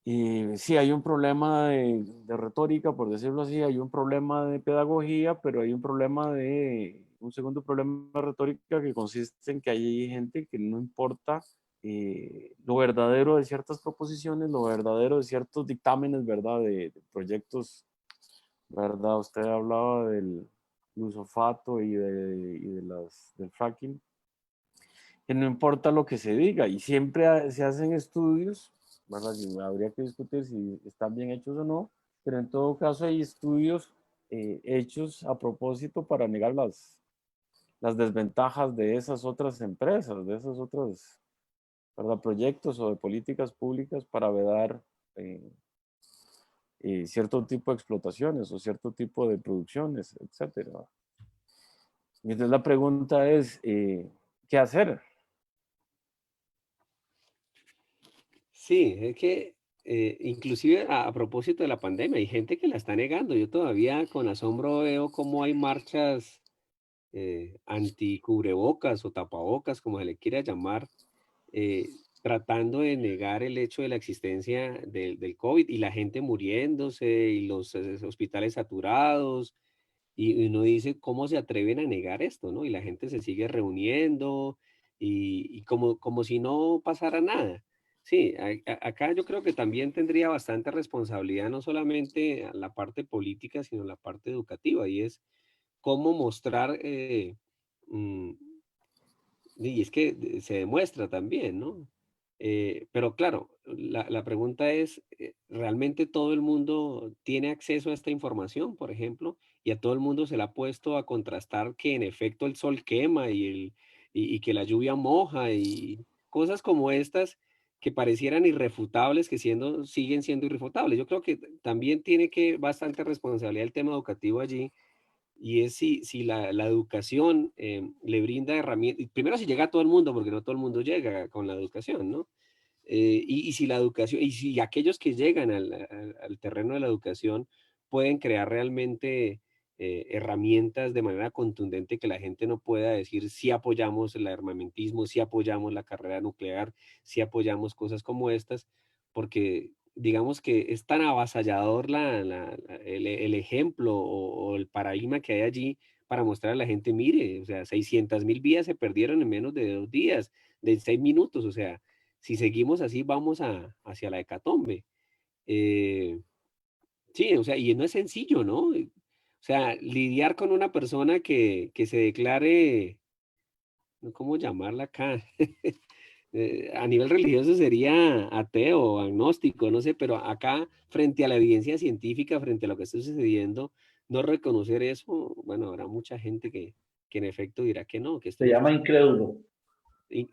sí, hay un problema de retórica, por decirlo así, hay un problema de pedagogía, pero hay un problema un segundo problema de retórica que consiste en que hay gente que no importa lo verdadero de ciertas proposiciones, lo verdadero de ciertos dictámenes, ¿verdad? De proyectos, ¿verdad? Usted hablaba del glufosato del fracking, que no importa lo que se diga, y siempre se hacen estudios, ¿verdad? Y habría que discutir si están bien hechos o no, pero en todo caso hay estudios hechos a propósito para negar las desventajas de esas otras empresas, de esos otros, ¿verdad? Proyectos o de políticas públicas para vedar cierto tipo de explotaciones o cierto tipo de producciones, etcétera. Y entonces la pregunta es, ¿qué hacer? Sí, es que inclusive a propósito de la pandemia, hay gente que la está negando. Yo todavía con asombro veo cómo hay marchas anti-cubrebocas o tapabocas, como se le quiera llamar, tratando de negar el hecho de la existencia del COVID y la gente muriéndose y los hospitales saturados. Y uno dice, ¿cómo se atreven a negar esto, no? Y la gente se sigue reuniendo y como si no pasara nada. Sí, acá yo creo que también tendría bastante responsabilidad, no solamente a la parte política, sino la parte educativa, y es cómo mostrar, mm, y es que se demuestra también, ¿no? Pero claro, la pregunta es, ¿realmente todo el mundo tiene acceso a esta información, por ejemplo? Y a todo el mundo se le ha puesto a contrastar que en efecto el sol quema y que la lluvia moja y cosas como estas que parecieran irrefutables, que siguen siendo irrefutables. Yo creo que también tiene que bastante responsabilidad el tema educativo allí y es si la educación le brinda herramientas, primero si llega a todo el mundo, porque no todo el mundo llega con la educación, ¿no? Y si la educación, y si aquellos que llegan al terreno de la educación pueden crear realmente herramientas de manera contundente que la gente no pueda decir si apoyamos el armamentismo, si apoyamos la carrera nuclear, si apoyamos cosas como estas, porque digamos que es tan avasallador el ejemplo o el paradigma que hay allí para mostrar a la gente, mire, o sea, 600.000 vidas se perdieron en menos de 2 días, de 6 minutos, o sea, si seguimos así, vamos hacia la hecatombe. Sí, o sea, y no es sencillo, ¿no? O sea, lidiar con una persona que se declare, ¿no? ¿Cómo llamarla acá? A nivel religioso sería ateo, agnóstico, no sé, pero acá, frente a la evidencia científica, frente a lo que está sucediendo, no reconocer eso, bueno, habrá mucha gente que en efecto dirá que no, que esto Se no llama sucede. incrédulo.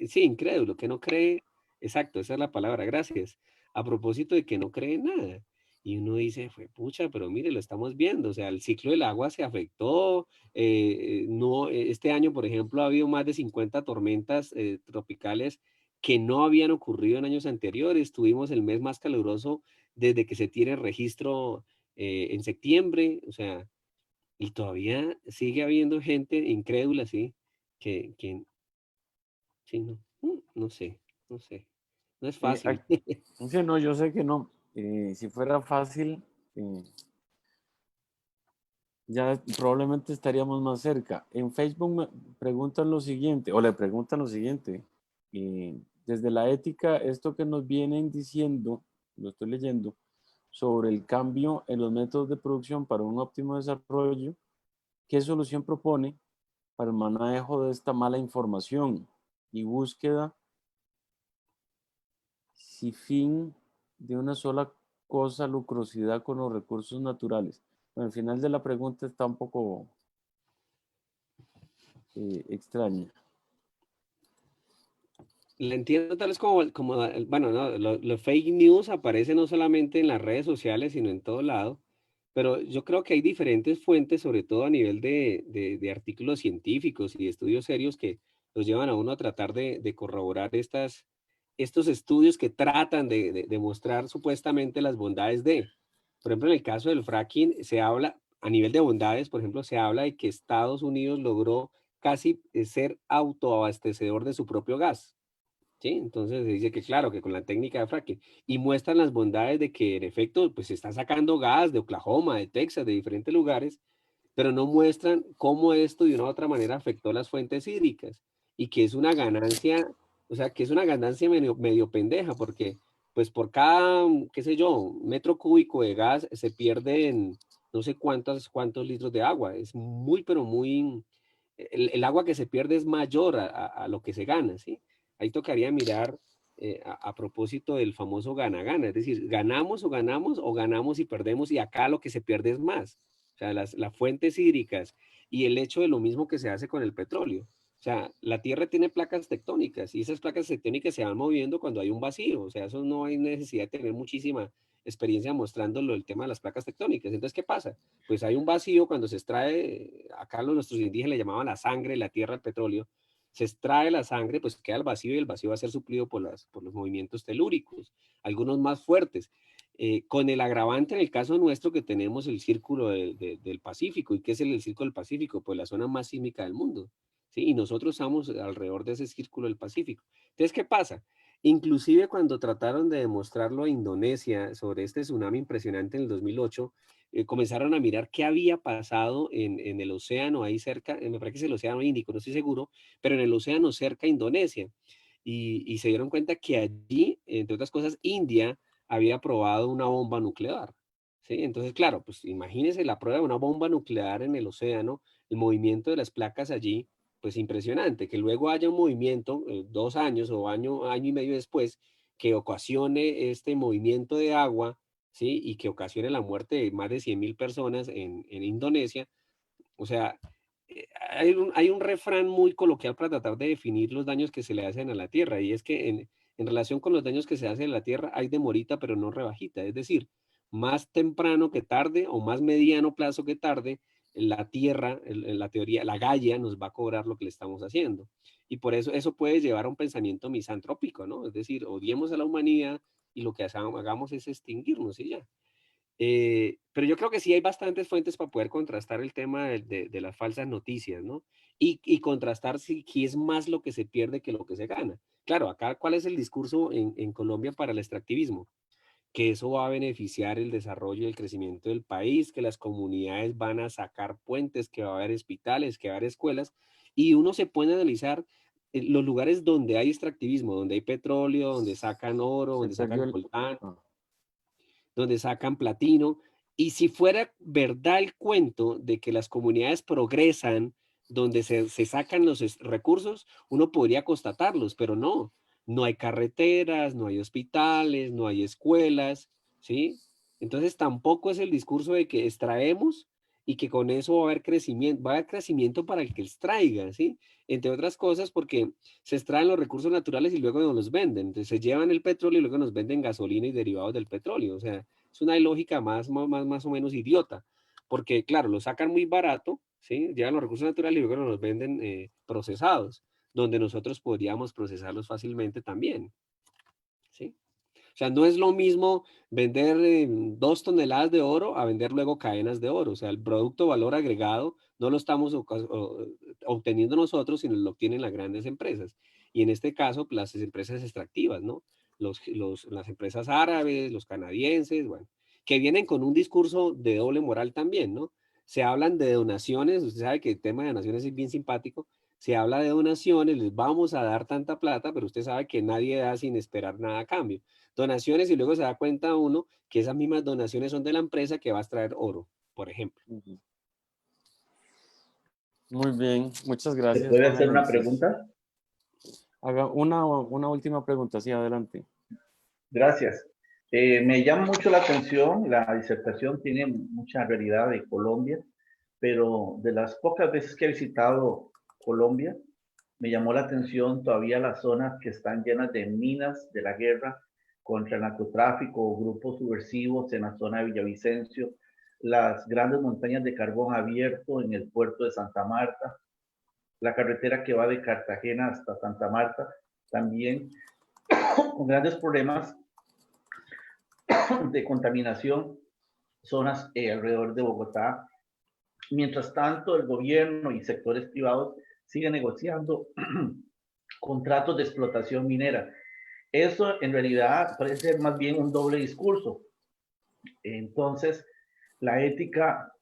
Sí, incrédulo, que no cree, exacto, esa es la palabra, gracias. A propósito de que no cree en nada. Y uno dice, fue pucha, pero mire, lo estamos viendo, o sea, el ciclo del agua se afectó, no, este año, por ejemplo, ha habido más de 50 tormentas tropicales que no habían ocurrido en años anteriores. Tuvimos el mes más caluroso desde que se tiene registro en septiembre, o sea, y todavía sigue habiendo gente incrédula, sí, que sí, no, no sé, no sé, no es fácil. Sí, no, yo sé que no. Si fuera fácil, ya probablemente estaríamos más cerca. En Facebook me preguntan lo siguiente, o le preguntan lo siguiente, desde la ética, esto que nos vienen diciendo, lo estoy leyendo, sobre el cambio en los métodos de producción para un óptimo desarrollo, ¿qué solución propone para el manejo de esta mala información y búsqueda sin fin de una sola cosa, lucrosidad con los recursos naturales? Bueno, al final de la pregunta está un poco extraña. La entiendo tal vez como bueno, no, lo fake news aparece no solamente en las redes sociales, sino en todo lado, pero yo creo que hay diferentes fuentes, sobre todo a nivel de artículos científicos y estudios serios que los llevan a uno a tratar de corroborar estos estudios que tratan de mostrar supuestamente las bondades de. Por ejemplo, en el caso del fracking se habla, a nivel de bondades, por ejemplo, se habla de que Estados Unidos logró casi ser autoabastecedor de su propio gas. ¿Sí? Entonces se dice que claro, que con la técnica de fracking y muestran las bondades de que en efecto pues se está sacando gas de Oklahoma, de Texas, de diferentes lugares, pero no muestran cómo esto de una u otra manera afectó las fuentes hídricas y que es una ganancia, o sea, que es una ganancia medio pendeja porque pues por cada, qué sé yo, metro cúbico de gas se pierden no sé cuántos litros de agua, es muy, pero muy, el agua que se pierde es mayor a lo que se gana, ¿sí? Ahí tocaría mirar a propósito del famoso gana-gana, es decir, ganamos o ganamos y perdemos y acá lo que se pierde es más. O sea, las fuentes hídricas y el hecho de lo mismo que se hace con el petróleo. O sea, la Tierra tiene placas tectónicas y esas placas tectónicas se van moviendo cuando hay un vacío. O sea, eso no hay necesidad de tener muchísima experiencia mostrándolo el tema de las placas tectónicas. Entonces, ¿qué pasa? Pues hay un vacío cuando se extrae, acá nuestros indígenas le llamaban la sangre, la tierra, el petróleo, se extrae la sangre, pues queda el vacío y el vacío va a ser suplido por los movimientos telúricos, algunos más fuertes. Con el agravante en el caso nuestro que tenemos el círculo del Pacífico. ¿Y qué es el círculo del Pacífico? Pues la zona más sísmica del mundo. ¿Sí? Y nosotros estamos alrededor de ese círculo del Pacífico. Entonces, ¿qué pasa? Inclusive cuando trataron de demostrarlo a Indonesia sobre este tsunami impresionante en el 2008, comenzaron a mirar qué había pasado en el océano ahí cerca, me parece que es el océano Índico, no estoy seguro, pero en el océano cerca a Indonesia. Y se dieron cuenta que allí, entre otras cosas, India había probado una bomba nuclear. ¿Sí? Entonces, claro, pues imagínense la prueba de una bomba nuclear en el océano, el movimiento de las placas allí, pues impresionante, que luego haya un movimiento 2 años o año y medio después que ocasione este movimiento de agua, ¿sí? Y que ocasione la muerte de más de 100.000 personas en Indonesia. O sea, hay un refrán muy coloquial para tratar de definir los daños que se le hacen a la tierra, y es que en relación con los daños que se hacen a la tierra hay de morita, pero no rebajita. Es decir, más temprano que tarde o más mediano plazo que tarde, la tierra, en la teoría, la Gaia nos va a cobrar lo que le estamos haciendo. Y por eso puede llevar a un pensamiento misantrópico, ¿no? Es decir, odiemos a la humanidad y lo que hagamos es extinguirnos y ya. Pero yo creo que sí hay bastantes fuentes para poder contrastar el tema de las falsas noticias, ¿no? Y contrastar si es más lo que se pierde que lo que se gana. Claro, acá, ¿cuál es el discurso en Colombia para el extractivismo? Que eso va a beneficiar el desarrollo y el crecimiento del país, que las comunidades van a sacar puentes, que va a haber hospitales, que va a haber escuelas, y uno se puede analizar los lugares donde hay extractivismo, donde hay petróleo, donde sacan oro, Se donde perdió sacan el... coltán, ah, donde sacan platino. Y si fuera verdad el cuento de que las comunidades progresan, donde se sacan los recursos, uno podría constatarlos, pero no. No hay carreteras, no hay hospitales, no hay escuelas, ¿sí? Entonces tampoco es el discurso de que extraemos y que con eso va a haber crecimiento para el que extraiga, ¿sí? Entre otras cosas porque se extraen los recursos naturales y luego nos los venden. Entonces se llevan el petróleo y luego nos venden gasolina y derivados del petróleo. O sea, es una lógica más o menos idiota, porque claro, lo sacan muy barato, ¿sí? Llevan los recursos naturales y luego nos los venden procesados, donde nosotros podríamos procesarlos fácilmente también, ¿sí? O sea, no es lo mismo vender 2 toneladas de oro a vender luego cadenas de oro. O sea, el producto valor agregado no lo estamos obteniendo nosotros, sino lo obtienen las grandes empresas. Y en este caso, las empresas extractivas, ¿no? Las empresas árabes, los canadienses, bueno, que vienen con un discurso de doble moral también, ¿no? Se hablan de donaciones, usted sabe que el tema de donaciones es bien simpático, Se habla de donaciones, les vamos a dar tanta plata, pero usted sabe que nadie da sin esperar nada a cambio. Donaciones y luego se da cuenta uno que esas mismas donaciones son de la empresa que va a extraer oro, por ejemplo. Ujú. Muy bien, muchas ¿Se gracias, puede Juan hacer una Alexis. pregunta? Haga una última pregunta, sí, adelante. Gracias. Me llama mucho la atención, la disertación tiene mucha realidad de Colombia, pero de las pocas veces que he visitado Colombia, me llamó la atención todavía las zonas que están llenas de minas de la guerra contra el narcotráfico o grupos subversivos en la zona de Villavicencio, las grandes montañas de carbón abierto en el puerto de Santa Marta, la carretera que va de Cartagena hasta Santa Marta, también con grandes problemas de contaminación, zonas alrededor de Bogotá. Mientras tanto, el gobierno y sectores privados siguen negociando contratos de explotación minera. Eso en realidad parece ser más bien un doble discurso. Entonces, la ética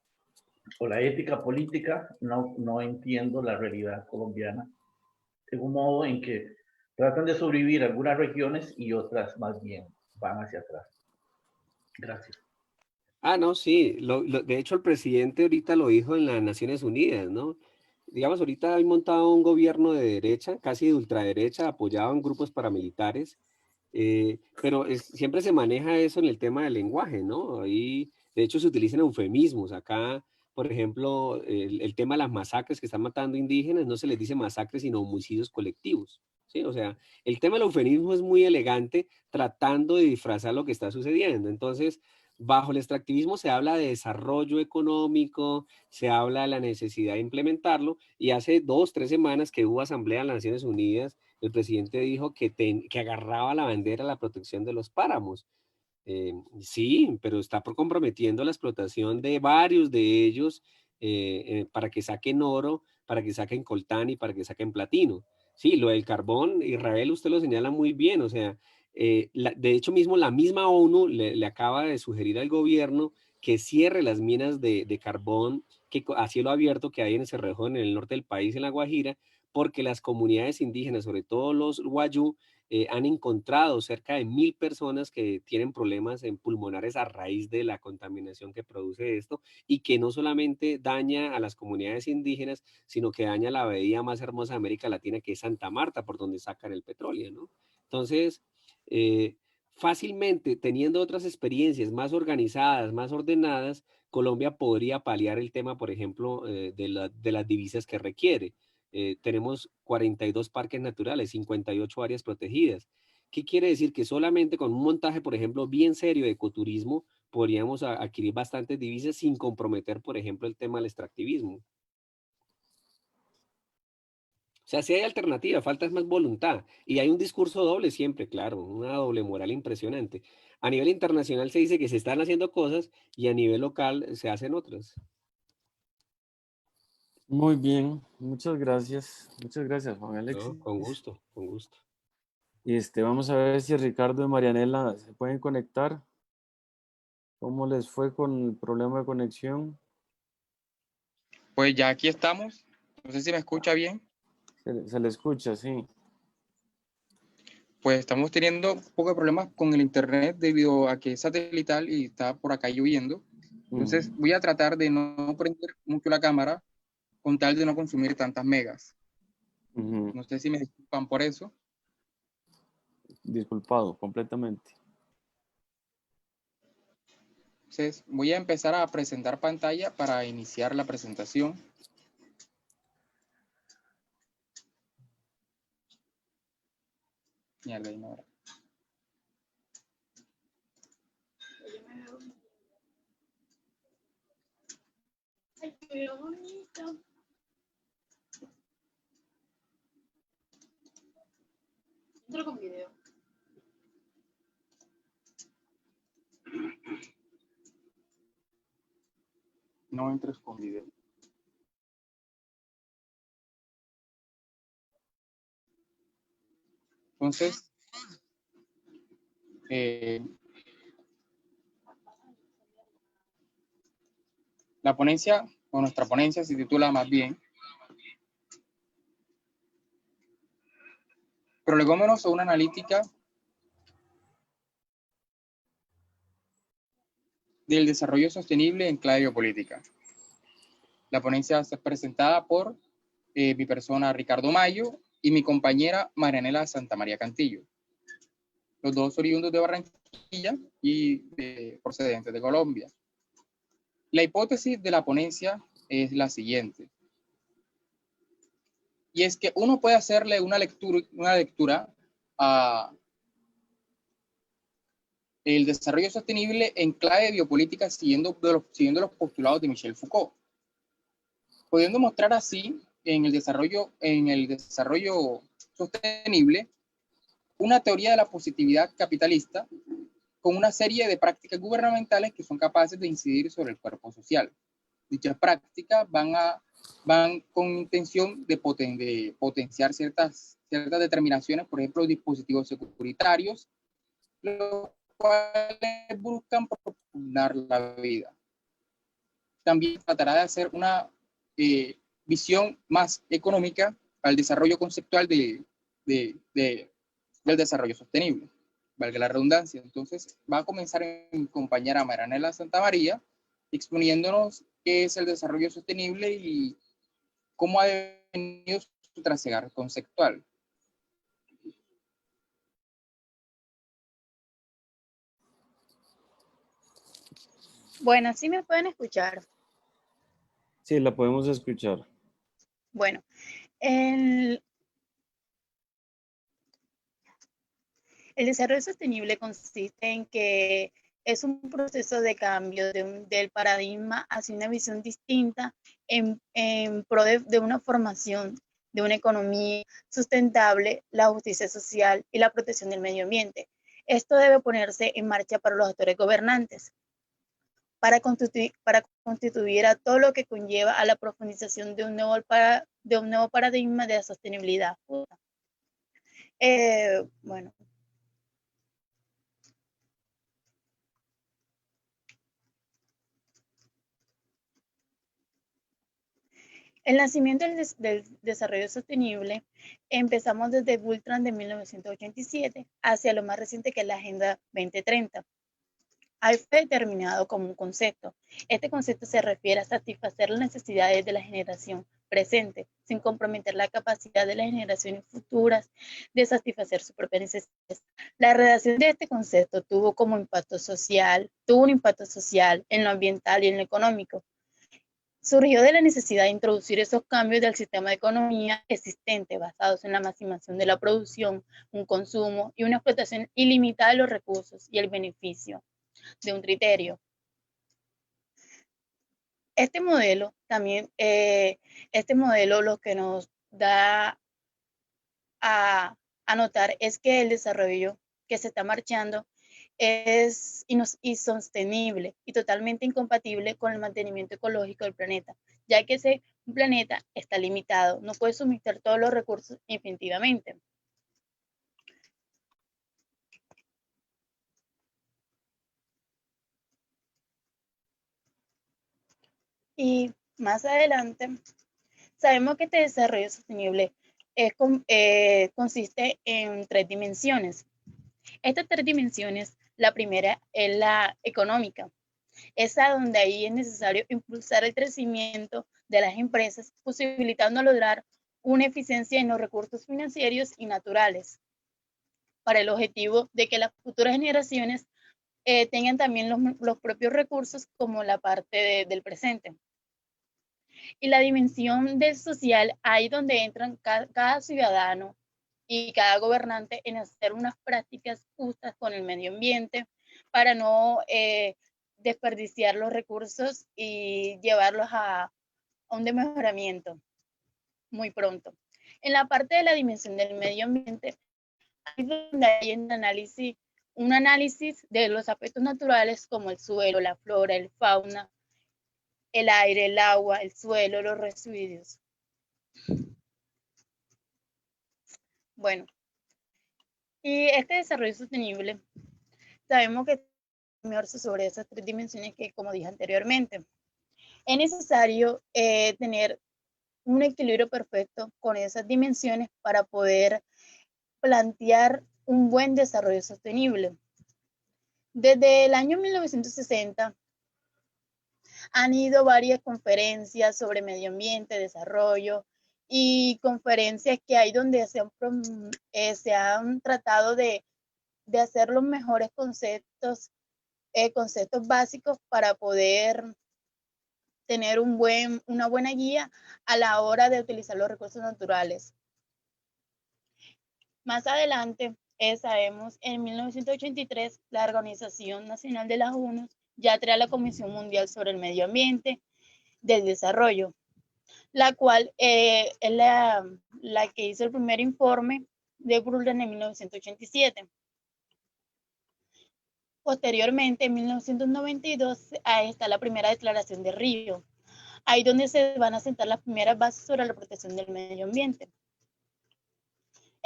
o la ética política, no entiendo la realidad colombiana, de un modo en que tratan de sobrevivir algunas regiones y otras más bien van hacia atrás. Gracias. Ah, no, sí. De hecho, el presidente ahorita lo dijo en las Naciones Unidas, ¿no? Digamos, ahorita hay montado un gobierno de derecha, casi de ultraderecha, apoyado en grupos paramilitares, pero siempre se maneja eso en el tema del lenguaje, ¿no? Ahí, de hecho, se utilizan eufemismos. Acá, por ejemplo, el tema de las masacres que están matando indígenas, no se les dice masacres, sino homicidios colectivos, ¿sí? O sea, el tema del eufemismo es muy elegante, tratando de disfrazar lo que está sucediendo. Entonces, bajo el extractivismo se habla de desarrollo económico, se habla de la necesidad de implementarlo, y hace 2, 3 semanas que hubo asamblea en las Naciones Unidas, el presidente dijo que agarraba la bandera a la protección de los páramos. Sí, pero está comprometiendo la explotación de varios de ellos para que saquen oro, para que saquen coltán y para que saquen platino. Sí, lo del carbón, Israel, usted lo señala muy bien, o sea, de hecho mismo la misma ONU le acaba de sugerir al gobierno que cierre las minas de carbón a cielo abierto que hay en Cerrejón, en el norte del país, en La Guajira, porque las comunidades indígenas, sobre todo los wayú, han encontrado cerca de 1000 personas que tienen problemas en pulmonares a raíz de la contaminación que produce esto, y que no solamente daña a las comunidades indígenas, sino que daña la bahía más hermosa de América Latina, que es Santa Marta, por donde sacan el petróleo, ¿no? Entonces, eh, fácilmente, teniendo otras experiencias más organizadas, más ordenadas, Colombia podría paliar el tema, por ejemplo, de las divisas que requiere. Tenemos 42 parques naturales, 58 áreas protegidas. ¿Qué quiere decir? Que solamente con un montaje, por ejemplo, bien serio de ecoturismo, podríamos adquirir bastantes divisas sin comprometer, por ejemplo, el tema del extractivismo. O sea, sí hay alternativa, falta es más voluntad. Y hay un discurso doble siempre, claro, una doble moral impresionante. A nivel internacional se dice que se están haciendo cosas y a nivel local se hacen otras. Muy bien, muchas gracias, Juan Alexis. No, con gusto, con gusto. Vamos a ver si Ricardo y Marianela se pueden conectar. ¿Cómo les fue con el problema de conexión? Pues ya aquí estamos. No sé si me escucha bien. Se le escucha, sí. Pues estamos teniendo un poco de problemas con el internet debido a que es satelital y está por acá lloviendo. Entonces voy a tratar de no prender mucho la cámara con tal de no consumir tantas megas. No sé si me disculpan por eso. Disculpado, completamente. Entonces voy a empezar a presentar pantalla para iniciar la presentación. Mierda, y no era. Ay, qué bonito. Entro con video. No entres con video. Entonces, la ponencia, o nuestra ponencia, se titula más bien Prolegómenos a una analítica del desarrollo sostenible en clave biopolítica. La ponencia está presentada por mi persona Ricardo Mayo y mi compañera Marianela Santamaría Cantillo, los dos oriundos de Barranquilla y procedentes de Colombia. La hipótesis de la ponencia es la siguiente, y es que uno puede hacerle una lectura a el desarrollo sostenible en clave biopolítica siguiendo los postulados de Michel Foucault, pudiendo mostrar así en el desarrollo sostenible una teoría de la positividad capitalista con una serie de prácticas gubernamentales que son capaces de incidir sobre el cuerpo social. Dichas prácticas van con intención de potenciar ciertas determinaciones, por ejemplo, dispositivos securitarios, los cuales buscan propugnar la vida. También tratará de hacer una visión más económica al desarrollo conceptual del desarrollo sostenible, valga la redundancia. Entonces, va a comenzar mi compañera Marianela Santamaría exponiéndonos qué es el desarrollo sostenible y cómo ha venido su trasegar conceptual. Bueno, ¿sí me pueden escuchar? Sí, la podemos escuchar. Bueno, el desarrollo sostenible consiste en que es un proceso de cambio del paradigma hacia una visión distinta en pro de una formación de una economía sustentable, la justicia social y la protección del medio ambiente. Esto debe ponerse en marcha para los actores gobernantes, para constituir a todo lo que conlleva a la profundización de un nuevo paradigma de la sostenibilidad. Bueno. El nacimiento del desarrollo sostenible empezamos desde Bultmann de 1987 hacia lo más reciente que es la Agenda 2030. Ahí fue determinado como un concepto. Este concepto se refiere a satisfacer las necesidades de la generación presente, sin comprometer la capacidad de las generaciones futuras de satisfacer sus propias necesidades. La redacción de este concepto tuvo un impacto social en lo ambiental y en lo económico. Surgió de la necesidad de introducir esos cambios del sistema de economía existente basados en la maximización de la producción, un consumo y una explotación ilimitada de los recursos y el beneficio de un criterio. Este modelo lo que nos da a notar es que el desarrollo que se está marchando es insostenible y totalmente incompatible con el mantenimiento ecológico del planeta, ya que ese planeta está limitado, no puede suministrar todos los recursos infinitivamente. Y más adelante, sabemos que este desarrollo sostenible consiste en 3 dimensiones. Estas 3 dimensiones, la primera es la económica, esa donde ahí es necesario impulsar el crecimiento de las empresas, posibilitando lograr una eficiencia en los recursos financieros y naturales, para el objetivo de que las futuras generaciones tengan también los propios recursos como la parte del presente. Y la dimensión del social, ahí donde entran cada ciudadano y cada gobernante en hacer unas prácticas justas con el medio ambiente para no desperdiciar los recursos y llevarlos a un mejoramiento muy pronto. En la parte de la dimensión del medio ambiente, ahí donde hay un análisis de los aspectos naturales como el suelo, la flora, el fauna, el aire, el agua, el suelo, los residuos. Bueno, y este desarrollo sostenible, sabemos que sobre esas 3 dimensiones que, como dije anteriormente, es necesario tener un equilibrio perfecto con esas dimensiones para poder plantear un buen desarrollo sostenible. Desde el año 1960 han ido varias conferencias sobre medio ambiente, desarrollo y conferencias que hay donde se han tratado de hacer los mejores conceptos básicos para poder tener una buena guía a la hora de utilizar los recursos naturales. Más adelante, sabemos, en 1983, la Organización Nacional de las ONU ya crea la Comisión Mundial sobre el Medio Ambiente del Desarrollo, la cual es la que hizo el primer informe de Brundtland en 1987. Posteriormente, en 1992, ahí está la primera declaración de Río, ahí donde se van a sentar las primeras bases sobre la protección del medio ambiente.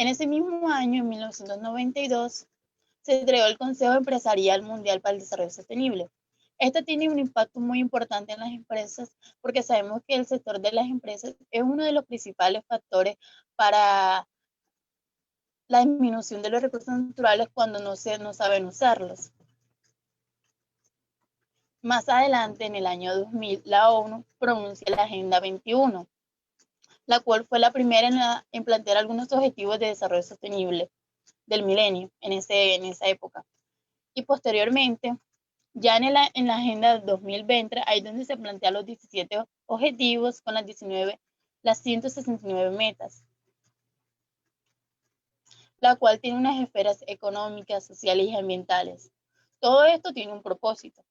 En ese mismo año, en 1992, se creó el Consejo Empresarial Mundial para el Desarrollo Sostenible. Esto tiene un impacto muy importante en las empresas porque sabemos que el sector de las empresas es uno de los principales factores para la disminución de los recursos naturales cuando no saben usarlos. Más adelante, en el año 2000, la ONU pronuncia la Agenda 21, la cual fue la primera en plantear algunos objetivos de desarrollo sostenible del milenio en esa época. Y posteriormente, ya en la Agenda 2020, ahí donde se plantean los 17 objetivos con las 169 metas, la cual tiene unas esferas económicas, sociales y ambientales. Todo esto tiene un propósito.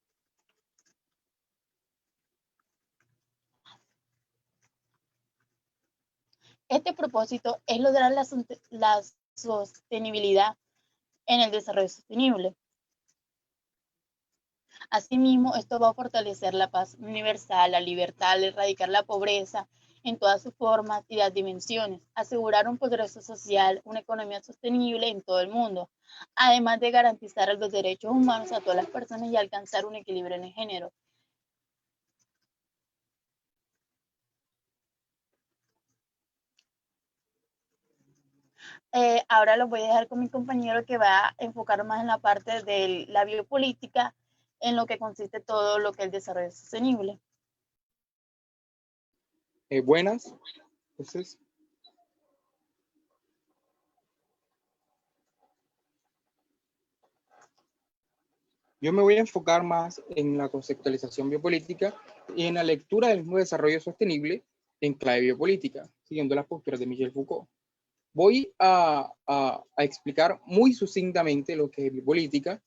Este propósito es lograr la sostenibilidad en el desarrollo sostenible. Asimismo, esto va a fortalecer la paz universal, la libertad, erradicar la pobreza en todas sus formas y las dimensiones, asegurar un progreso social, una economía sostenible en todo el mundo, además de garantizar los derechos humanos a todas las personas y alcanzar un equilibrio en el género. Ahora los voy a dejar con mi compañero que va a enfocar más en la parte de la biopolítica, en lo que consiste todo lo que es el desarrollo sostenible. Buenas. Entonces, yo me voy a enfocar más en la conceptualización biopolítica y en la lectura del mismo desarrollo sostenible en clave biopolítica, siguiendo las posturas de Michel Foucault. Voy a explicar muy sucintamente lo que es biopolítica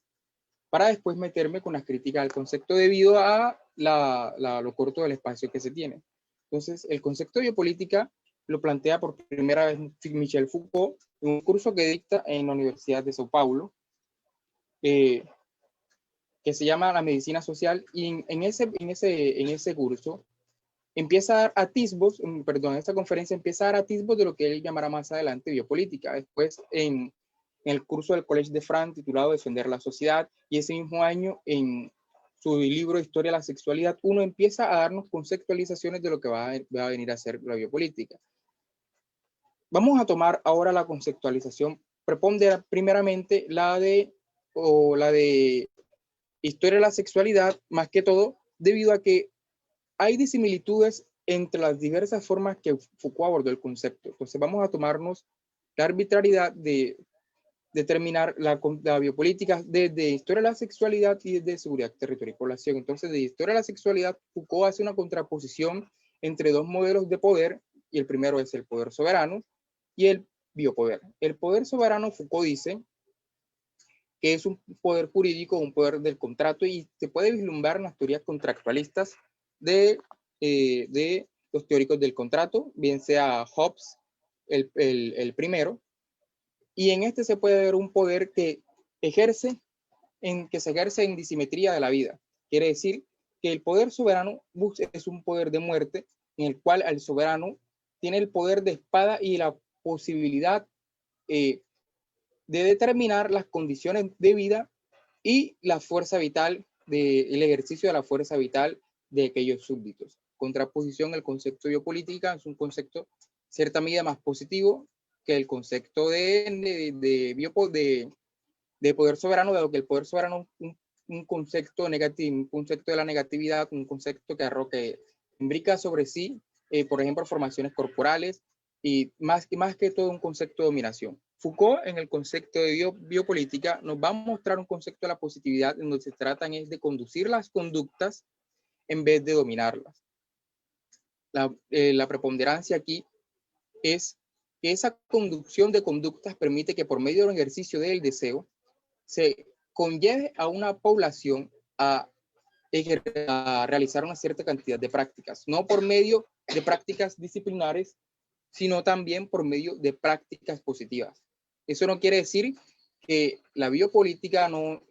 para después meterme con las críticas al concepto debido a lo corto del espacio que se tiene. Entonces, el concepto de biopolítica lo plantea por primera vez Michel Foucault en un curso que dicta en la Universidad de Sao Paulo, que se llama La Medicina Social, y en ese curso empieza a dar atisbos, esta conferencia empieza a dar atisbos de lo que él llamará más adelante biopolítica. Después, en el curso del Collège de France titulado Defender la Sociedad, y ese mismo año en su libro Historia de la Sexualidad, uno empieza a darnos conceptualizaciones de lo que va a venir a ser la biopolítica. Vamos a tomar ahora la conceptualización, primeramente la de Historia de la Sexualidad, más que todo debido a que hay disimilitudes entre las diversas formas que Foucault abordó el concepto. Entonces vamos a tomarnos la arbitrariedad de determinar la biopolítica desde Historia de la Sexualidad y desde Seguridad, Territorio y Población. Entonces, de Historia de la Sexualidad, Foucault hace una contraposición entre dos modelos de poder, y el primero es el poder soberano y el biopoder. El poder soberano, Foucault dice que es un poder jurídico, un poder del contrato, y se puede vislumbrar en las teorías contractualistas de los teóricos del contrato, bien sea Hobbes, el primero, y en este se puede ver un poder que se ejerce en disimetría de la vida. Quiere decir que el poder soberano es un poder de muerte, en el cual el soberano tiene el poder de espada y la posibilidad de determinar las condiciones de vida y la fuerza vital, el ejercicio de la fuerza vital de aquellos súbditos. Contraposición, el concepto de biopolítica es un concepto cierta medida más positivo, que el concepto de poder soberano, dado que el poder soberano es un concepto negativo, un concepto de la negatividad, un concepto que imbrica sobre sí, por ejemplo, formaciones corporales y más que todo un concepto de dominación. Foucault, en el concepto de biopolítica, nos va a mostrar un concepto de la positividad en donde se tratan es de conducir las conductas en vez de dominarlas. La preponderancia aquí es que esa conducción de conductas permite que por medio del ejercicio del deseo se conlleve a una población a realizar una cierta cantidad de prácticas, no por medio de prácticas disciplinares, sino también por medio de prácticas positivas. Eso no quiere decir que la biopolítica no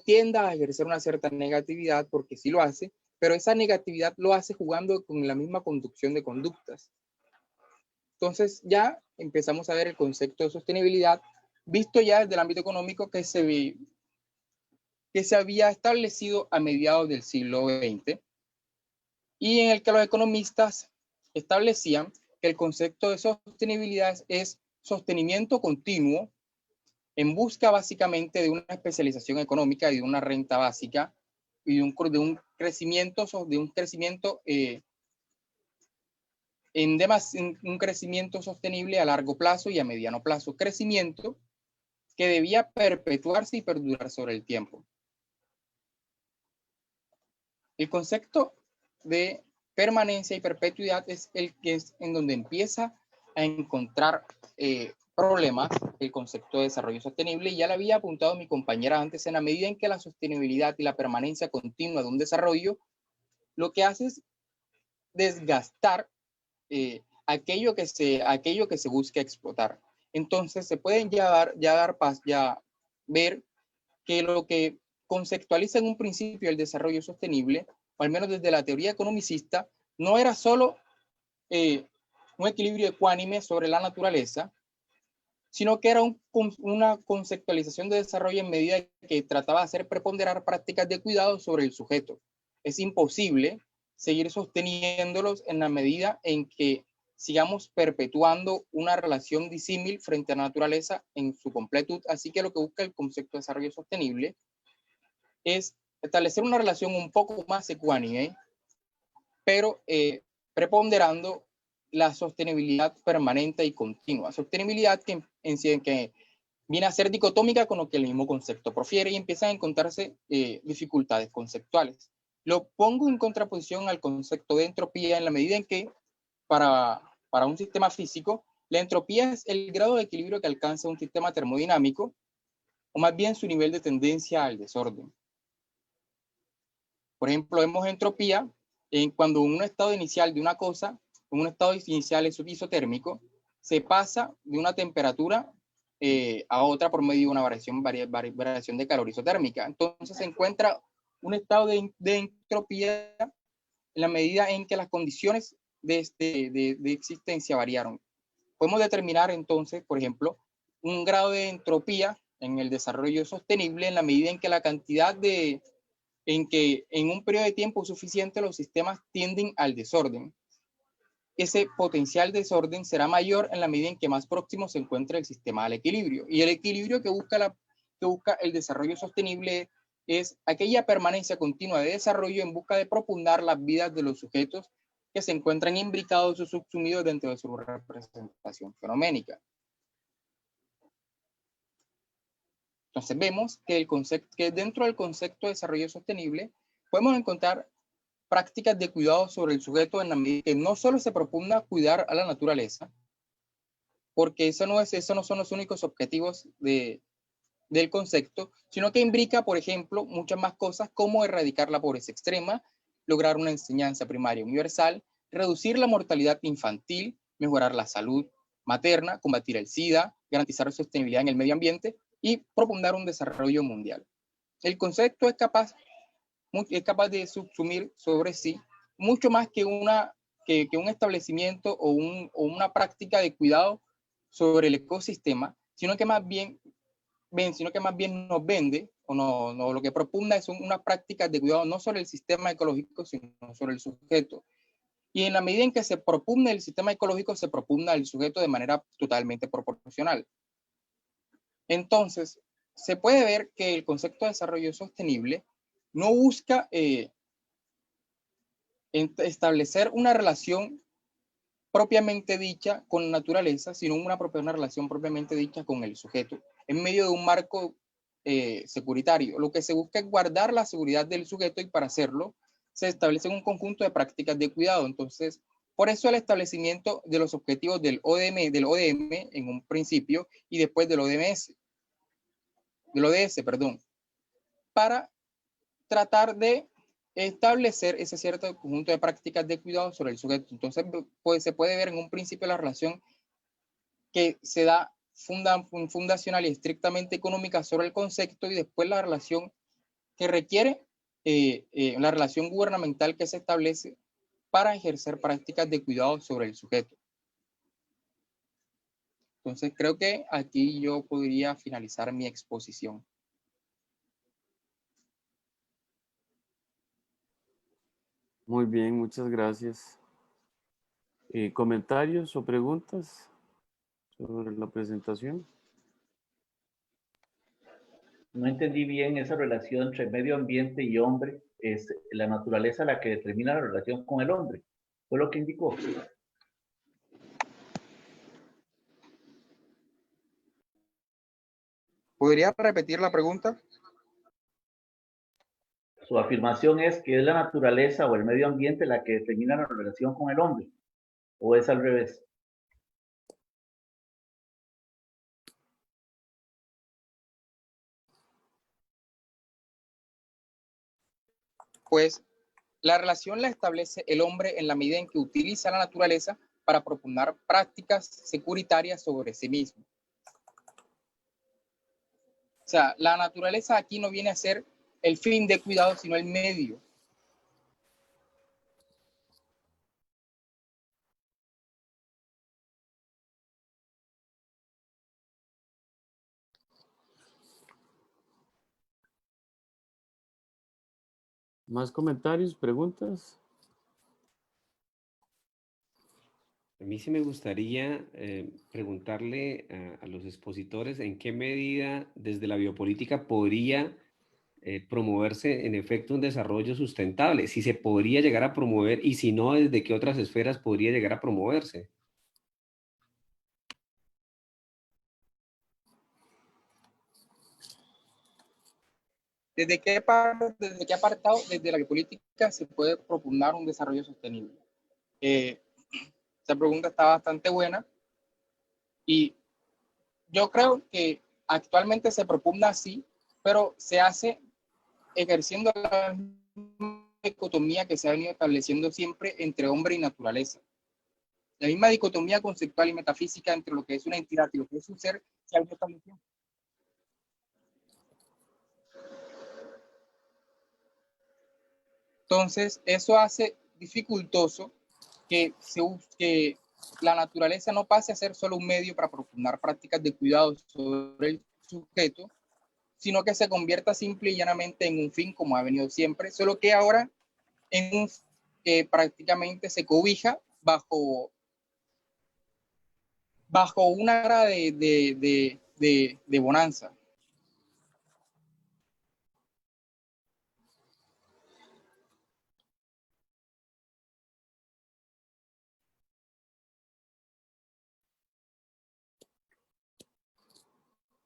tienda a ejercer una cierta negatividad, porque sí lo hace, pero esa negatividad lo hace jugando con la misma conducción de conductas. Entonces ya empezamos a ver el concepto de sostenibilidad, visto ya desde el ámbito económico que se había establecido a mediados del siglo XX, y en el que los economistas establecían que el concepto de sostenibilidad es sostenimiento continuo en busca básicamente de una especialización económica y de una renta básica y de un crecimiento un crecimiento sostenible a largo plazo y a mediano plazo, crecimiento que debía perpetuarse y perdurar sobre el tiempo. El concepto de permanencia y perpetuidad es el que es en donde empieza a encontrar problemas el concepto de desarrollo sostenible, y ya lo había apuntado mi compañera antes, en la medida en que la sostenibilidad y la permanencia continua de un desarrollo lo que hace es desgastar aquello que se busca explotar. Entonces se pueden ya ver que lo que conceptualiza en un principio el desarrollo sostenible, o al menos desde la teoría economicista, no era solo un equilibrio ecuánime sobre la naturaleza, sino que era una conceptualización de desarrollo en medida que trataba de hacer preponderar prácticas de cuidado sobre el sujeto. Es imposible seguir sosteniéndolos en la medida en que sigamos perpetuando una relación disímil frente a la naturaleza en su completud. Así que lo que busca el concepto de desarrollo sostenible es establecer una relación un poco más ecuánime, pero preponderando la sostenibilidad permanente y continua. Sostenibilidad que viene a ser dicotómica con lo que el mismo concepto profiere, y empiezan a encontrarse dificultades conceptuales. Lo pongo en contraposición al concepto de entropía en la medida en que para un sistema físico, la entropía es el grado de equilibrio que alcanza un sistema termodinámico, o más bien su nivel de tendencia al desorden. Por ejemplo, vemos entropía cuando en un estado inicial de una cosa, en un estado inicial isotérmico, se pasa de una temperatura a otra por medio de una variación de calor isotérmica. Entonces se encuentra un estado de entropía en la medida en que las condiciones de existencia variaron. Podemos determinar entonces, por ejemplo, un grado de entropía en el desarrollo sostenible en la medida en que la cantidad en un periodo de tiempo suficiente los sistemas tienden al desorden. Ese potencial desorden será mayor en la medida en que más próximo se encuentra el sistema al equilibrio. Y el equilibrio que busca el desarrollo sostenible es aquella permanencia continua de desarrollo en busca de propugnar las vidas de los sujetos que se encuentran imbricados o subsumidos dentro de su representación fenoménica. Entonces vemos que dentro del concepto de desarrollo sostenible podemos encontrar prácticas de cuidado sobre el sujeto en la medida que no solo se propugna cuidar a la naturaleza, porque eso no son los únicos objetivos del concepto, sino que imbrica, por ejemplo, muchas más cosas como erradicar la pobreza extrema, lograr una enseñanza primaria universal, reducir la mortalidad infantil, mejorar la salud materna, combatir el SIDA, garantizar la sostenibilidad en el medio ambiente y propugnar un desarrollo mundial. El concepto es capaz de subsumir sobre sí mucho más que un establecimiento o una práctica de cuidado sobre el ecosistema, sino que más bien nos vende, lo que propugna son unas prácticas de cuidado no sobre el sistema ecológico, sino sobre el sujeto. Y en la medida en que se propugna el sistema ecológico, se propugna el sujeto de manera totalmente proporcional. Entonces, se puede ver que el concepto de desarrollo sostenible no busca establecer una relación propiamente dicha con la naturaleza, sino una relación propiamente dicha con el sujeto, en medio de un marco securitario. Lo que se busca es guardar la seguridad del sujeto, y para hacerlo se establece un conjunto de prácticas de cuidado. Entonces, por eso el establecimiento de los objetivos del ODM en un principio y después del ODS, para tratar de establecer ese cierto conjunto de prácticas de cuidado sobre el sujeto. Entonces, pues, se puede ver en un principio la relación que se da fundacional y estrictamente económica sobre el concepto, y después la relación que requiere la relación gubernamental que se establece para ejercer prácticas de cuidado sobre el sujeto. Entonces, creo que aquí yo podría finalizar mi exposición. Muy bien, muchas gracias. ¿Comentarios o preguntas sobre la presentación? No entendí bien esa relación entre medio ambiente y hombre. Es la naturaleza la que determina la relación con el hombre. ¿Fue lo que indicó? ¿Podría repetir la pregunta? Su afirmación es que es la naturaleza o el medio ambiente la que determina la relación con el hombre. ¿O es al revés? Pues la relación la establece el hombre en la medida en que utiliza la naturaleza para propugnar prácticas securitarias sobre sí mismo. O sea, la naturaleza aquí no viene a ser el fin de cuidado, sino el medio. ¿Más comentarios, preguntas? A mí sí me gustaría preguntarle a los expositores en qué medida desde la biopolítica podría promoverse en efecto un desarrollo sustentable, si se podría llegar a promover y si no, desde qué otras esferas podría llegar a promoverse. ¿Desde qué apartado, desde la biopolítica, se puede propugnar un desarrollo sostenible? Esa pregunta está bastante buena, y yo creo que actualmente se propugna así, pero se hace ejerciendo la dicotomía que se ha venido estableciendo siempre entre hombre y naturaleza. La misma dicotomía conceptual y metafísica entre lo que es una entidad y lo que es un ser se ha venido estableciendo. Entonces, eso hace dificultoso que la naturaleza no pase a ser solo un medio para propugnar prácticas de cuidado sobre el sujeto, sino que se convierta simple y llanamente en un fin, como ha venido siempre, solo que ahora en un que prácticamente se cobija bajo una era de bonanza.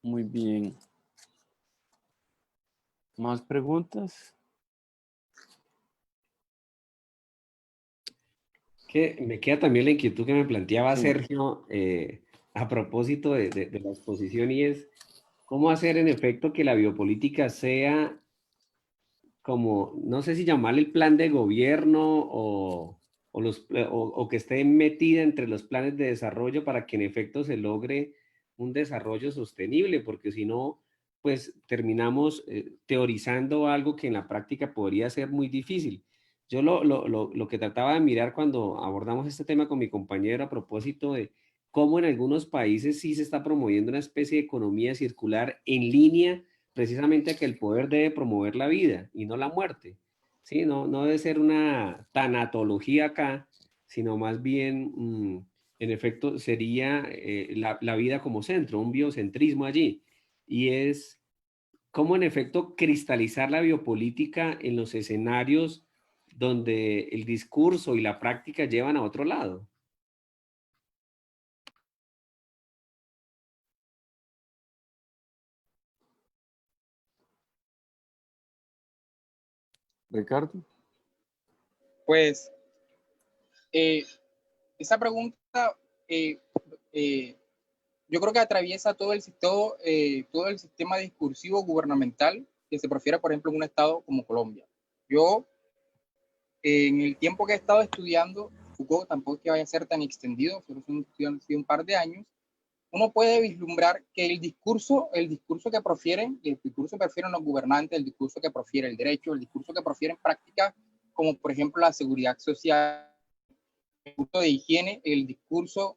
Muy bien. ¿Más preguntas? Que me queda también la inquietud que me planteaba Sí. Sergio a propósito de la exposición, y es cómo hacer en efecto que la biopolítica sea como, no sé si llamarle el plan de gobierno o que esté metida entre los planes de desarrollo para que en efecto se logre un desarrollo sostenible, porque si no, pues terminamos teorizando algo que en la práctica podría ser muy difícil. Yo lo que trataba de mirar cuando abordamos este tema con mi compañero a propósito de cómo en algunos países sí se está promoviendo una especie de economía circular en línea precisamente a que el poder debe promover la vida y no la muerte. ¿Sí? No debe ser una tanatología acá, sino más bien, en efecto, sería la vida como centro, un biocentrismo allí. Y es cómo en efecto cristalizar la biopolítica en los escenarios donde el discurso y la práctica llevan a otro lado. Ricardo. Pues esa pregunta yo creo que atraviesa todo el sistema discursivo gubernamental que se prefiere, por ejemplo, en un estado como Colombia. Yo, en el tiempo que he estado estudiando, Foucault tampoco es que vaya a ser tan extendido, solo han sido un par de años, uno puede vislumbrar que el discurso que profieren, el discurso que prefieren los gobernantes, el discurso que profiere el derecho, el discurso que profieren prácticas como, por ejemplo, la seguridad social, el discurso de higiene, el discurso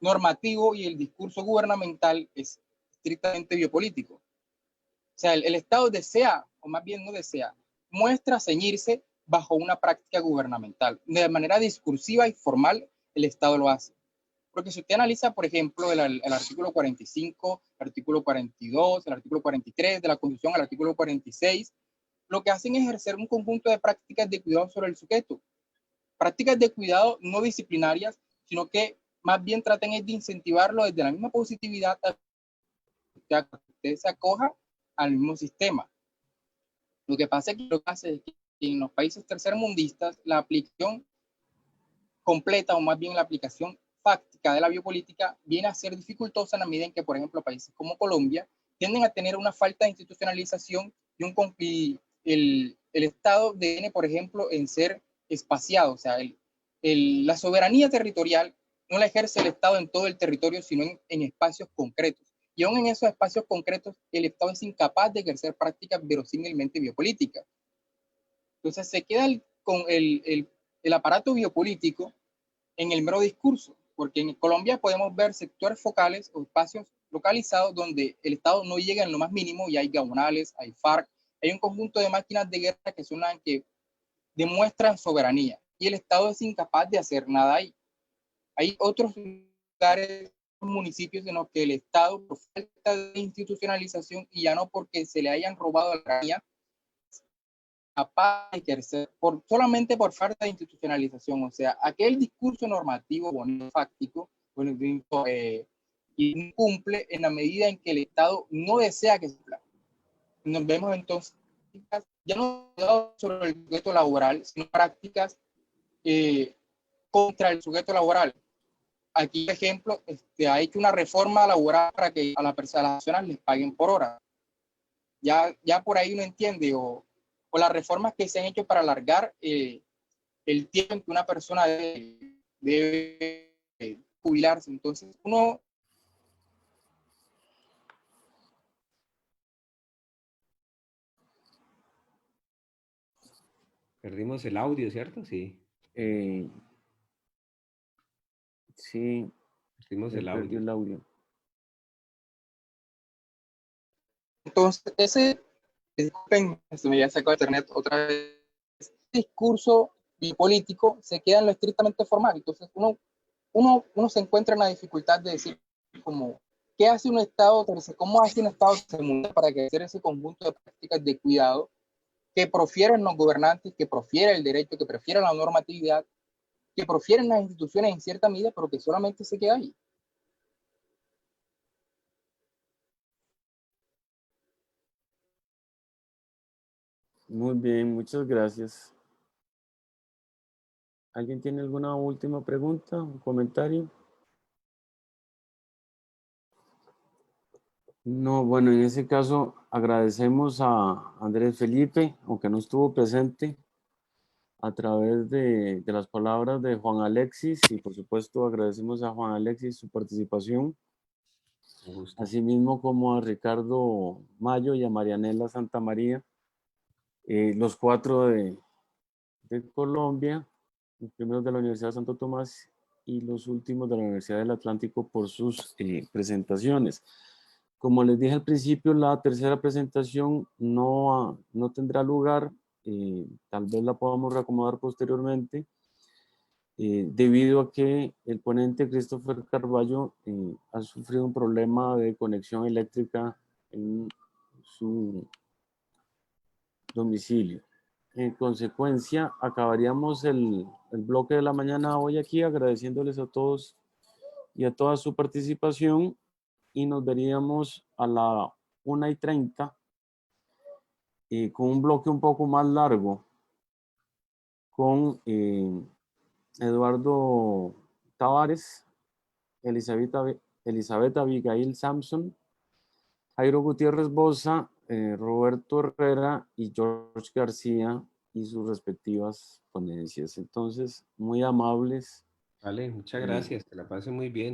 normativo y el discurso gubernamental es estrictamente biopolítico. O sea, el Estado desea, o más bien no desea, muestra ceñirse bajo una práctica gubernamental. De manera discursiva y formal, el Estado lo hace. Porque si usted analiza, por ejemplo, el artículo 45, el artículo 42, el artículo 43 de la Constitución, el artículo 46, lo que hacen es ejercer un conjunto de prácticas de cuidado sobre el sujeto. Prácticas de cuidado no disciplinarias, sino que más bien traten de incentivarlo desde la misma positividad a que usted se acoja al mismo sistema. Lo que pasa es que lo que hace es que en los países tercermundistas la aplicación completa, o más bien la aplicación fáctica de la biopolítica, viene a ser dificultosa en la medida en que, por ejemplo, países como Colombia tienden a tener una falta de institucionalización y el Estado viene, por ejemplo, en ser espaciado. O sea, la soberanía territorial no la ejerce el Estado en todo el territorio, sino en espacios concretos. Y aún en esos espacios concretos, el Estado es incapaz de ejercer prácticas verosímilmente biopolíticas. Entonces se queda con el aparato biopolítico en el mero discurso, porque en Colombia podemos ver sectores focales o espacios localizados donde el Estado no llega en lo más mínimo y hay gamonales, hay FARC, hay un conjunto de máquinas de guerra que son las que demuestran soberanía y el Estado es incapaz de hacer nada ahí. Hay otros lugares, municipios en los que el Estado, por falta de institucionalización y ya no porque se le hayan robado la soberanía, capaz de ejercer solamente por falta de institucionalización. O sea, aquel discurso normativo, bonito, fáctico, y cumple en la medida en que el Estado no desea que se cumpla. Nos vemos entonces ya no sobre el sujeto laboral, sino prácticas contra el sujeto laboral. Aquí, por ejemplo, ha hecho una reforma laboral para que a las personas les paguen por hora. Ya por ahí uno entiende, o las reformas que se han hecho para alargar el tiempo en que una persona debe jubilarse. Entonces, uno... Perdimos el audio, ¿cierto? Sí. Sí, Perdimos el perdió audio. el audio. Entonces, disculpen, se me había sacado de internet otra vez. Ese discurso político se queda en lo estrictamente formal. Entonces, uno se encuentra en la dificultad de decir, como, ¿qué hace un Estado? ¿Cómo hace un Estado mundial para hacer ese conjunto de prácticas de cuidado que profieren los gobernantes, que profieren el derecho, que prefieren la normatividad, que profieren las instituciones en cierta medida, pero que solamente se queda ahí? Muy bien, muchas gracias. ¿Alguien tiene alguna última pregunta, un comentario? No, bueno, en ese caso agradecemos a Andrés Felipe, aunque no estuvo presente, a través de las palabras de Juan Alexis, y por supuesto agradecemos a Juan Alexis su participación, asimismo como a Ricardo Mayo y a Marianela Santamaría, los cuatro de Colombia, los primeros de la Universidad de Santo Tomás y los últimos de la Universidad del Atlántico por sus presentaciones. Como les dije al principio, la tercera presentación no tendrá lugar, tal vez la podamos reacomodar posteriormente, debido a que el ponente Christopher Carballo ha sufrido un problema de conexión eléctrica en su domicilio. En consecuencia, acabaríamos el bloque de la mañana hoy aquí, agradeciéndoles a todos y a toda su participación, y nos veríamos a la 1:30 con un bloque un poco más largo con Eduardo Tavares, Elizabeth Abigail Sampson, Jairo Gutiérrez Boza, Roberto Herrera y George García y sus respectivas ponencias. Entonces, muy amables. Vale, muchas gracias, que la pase muy bien.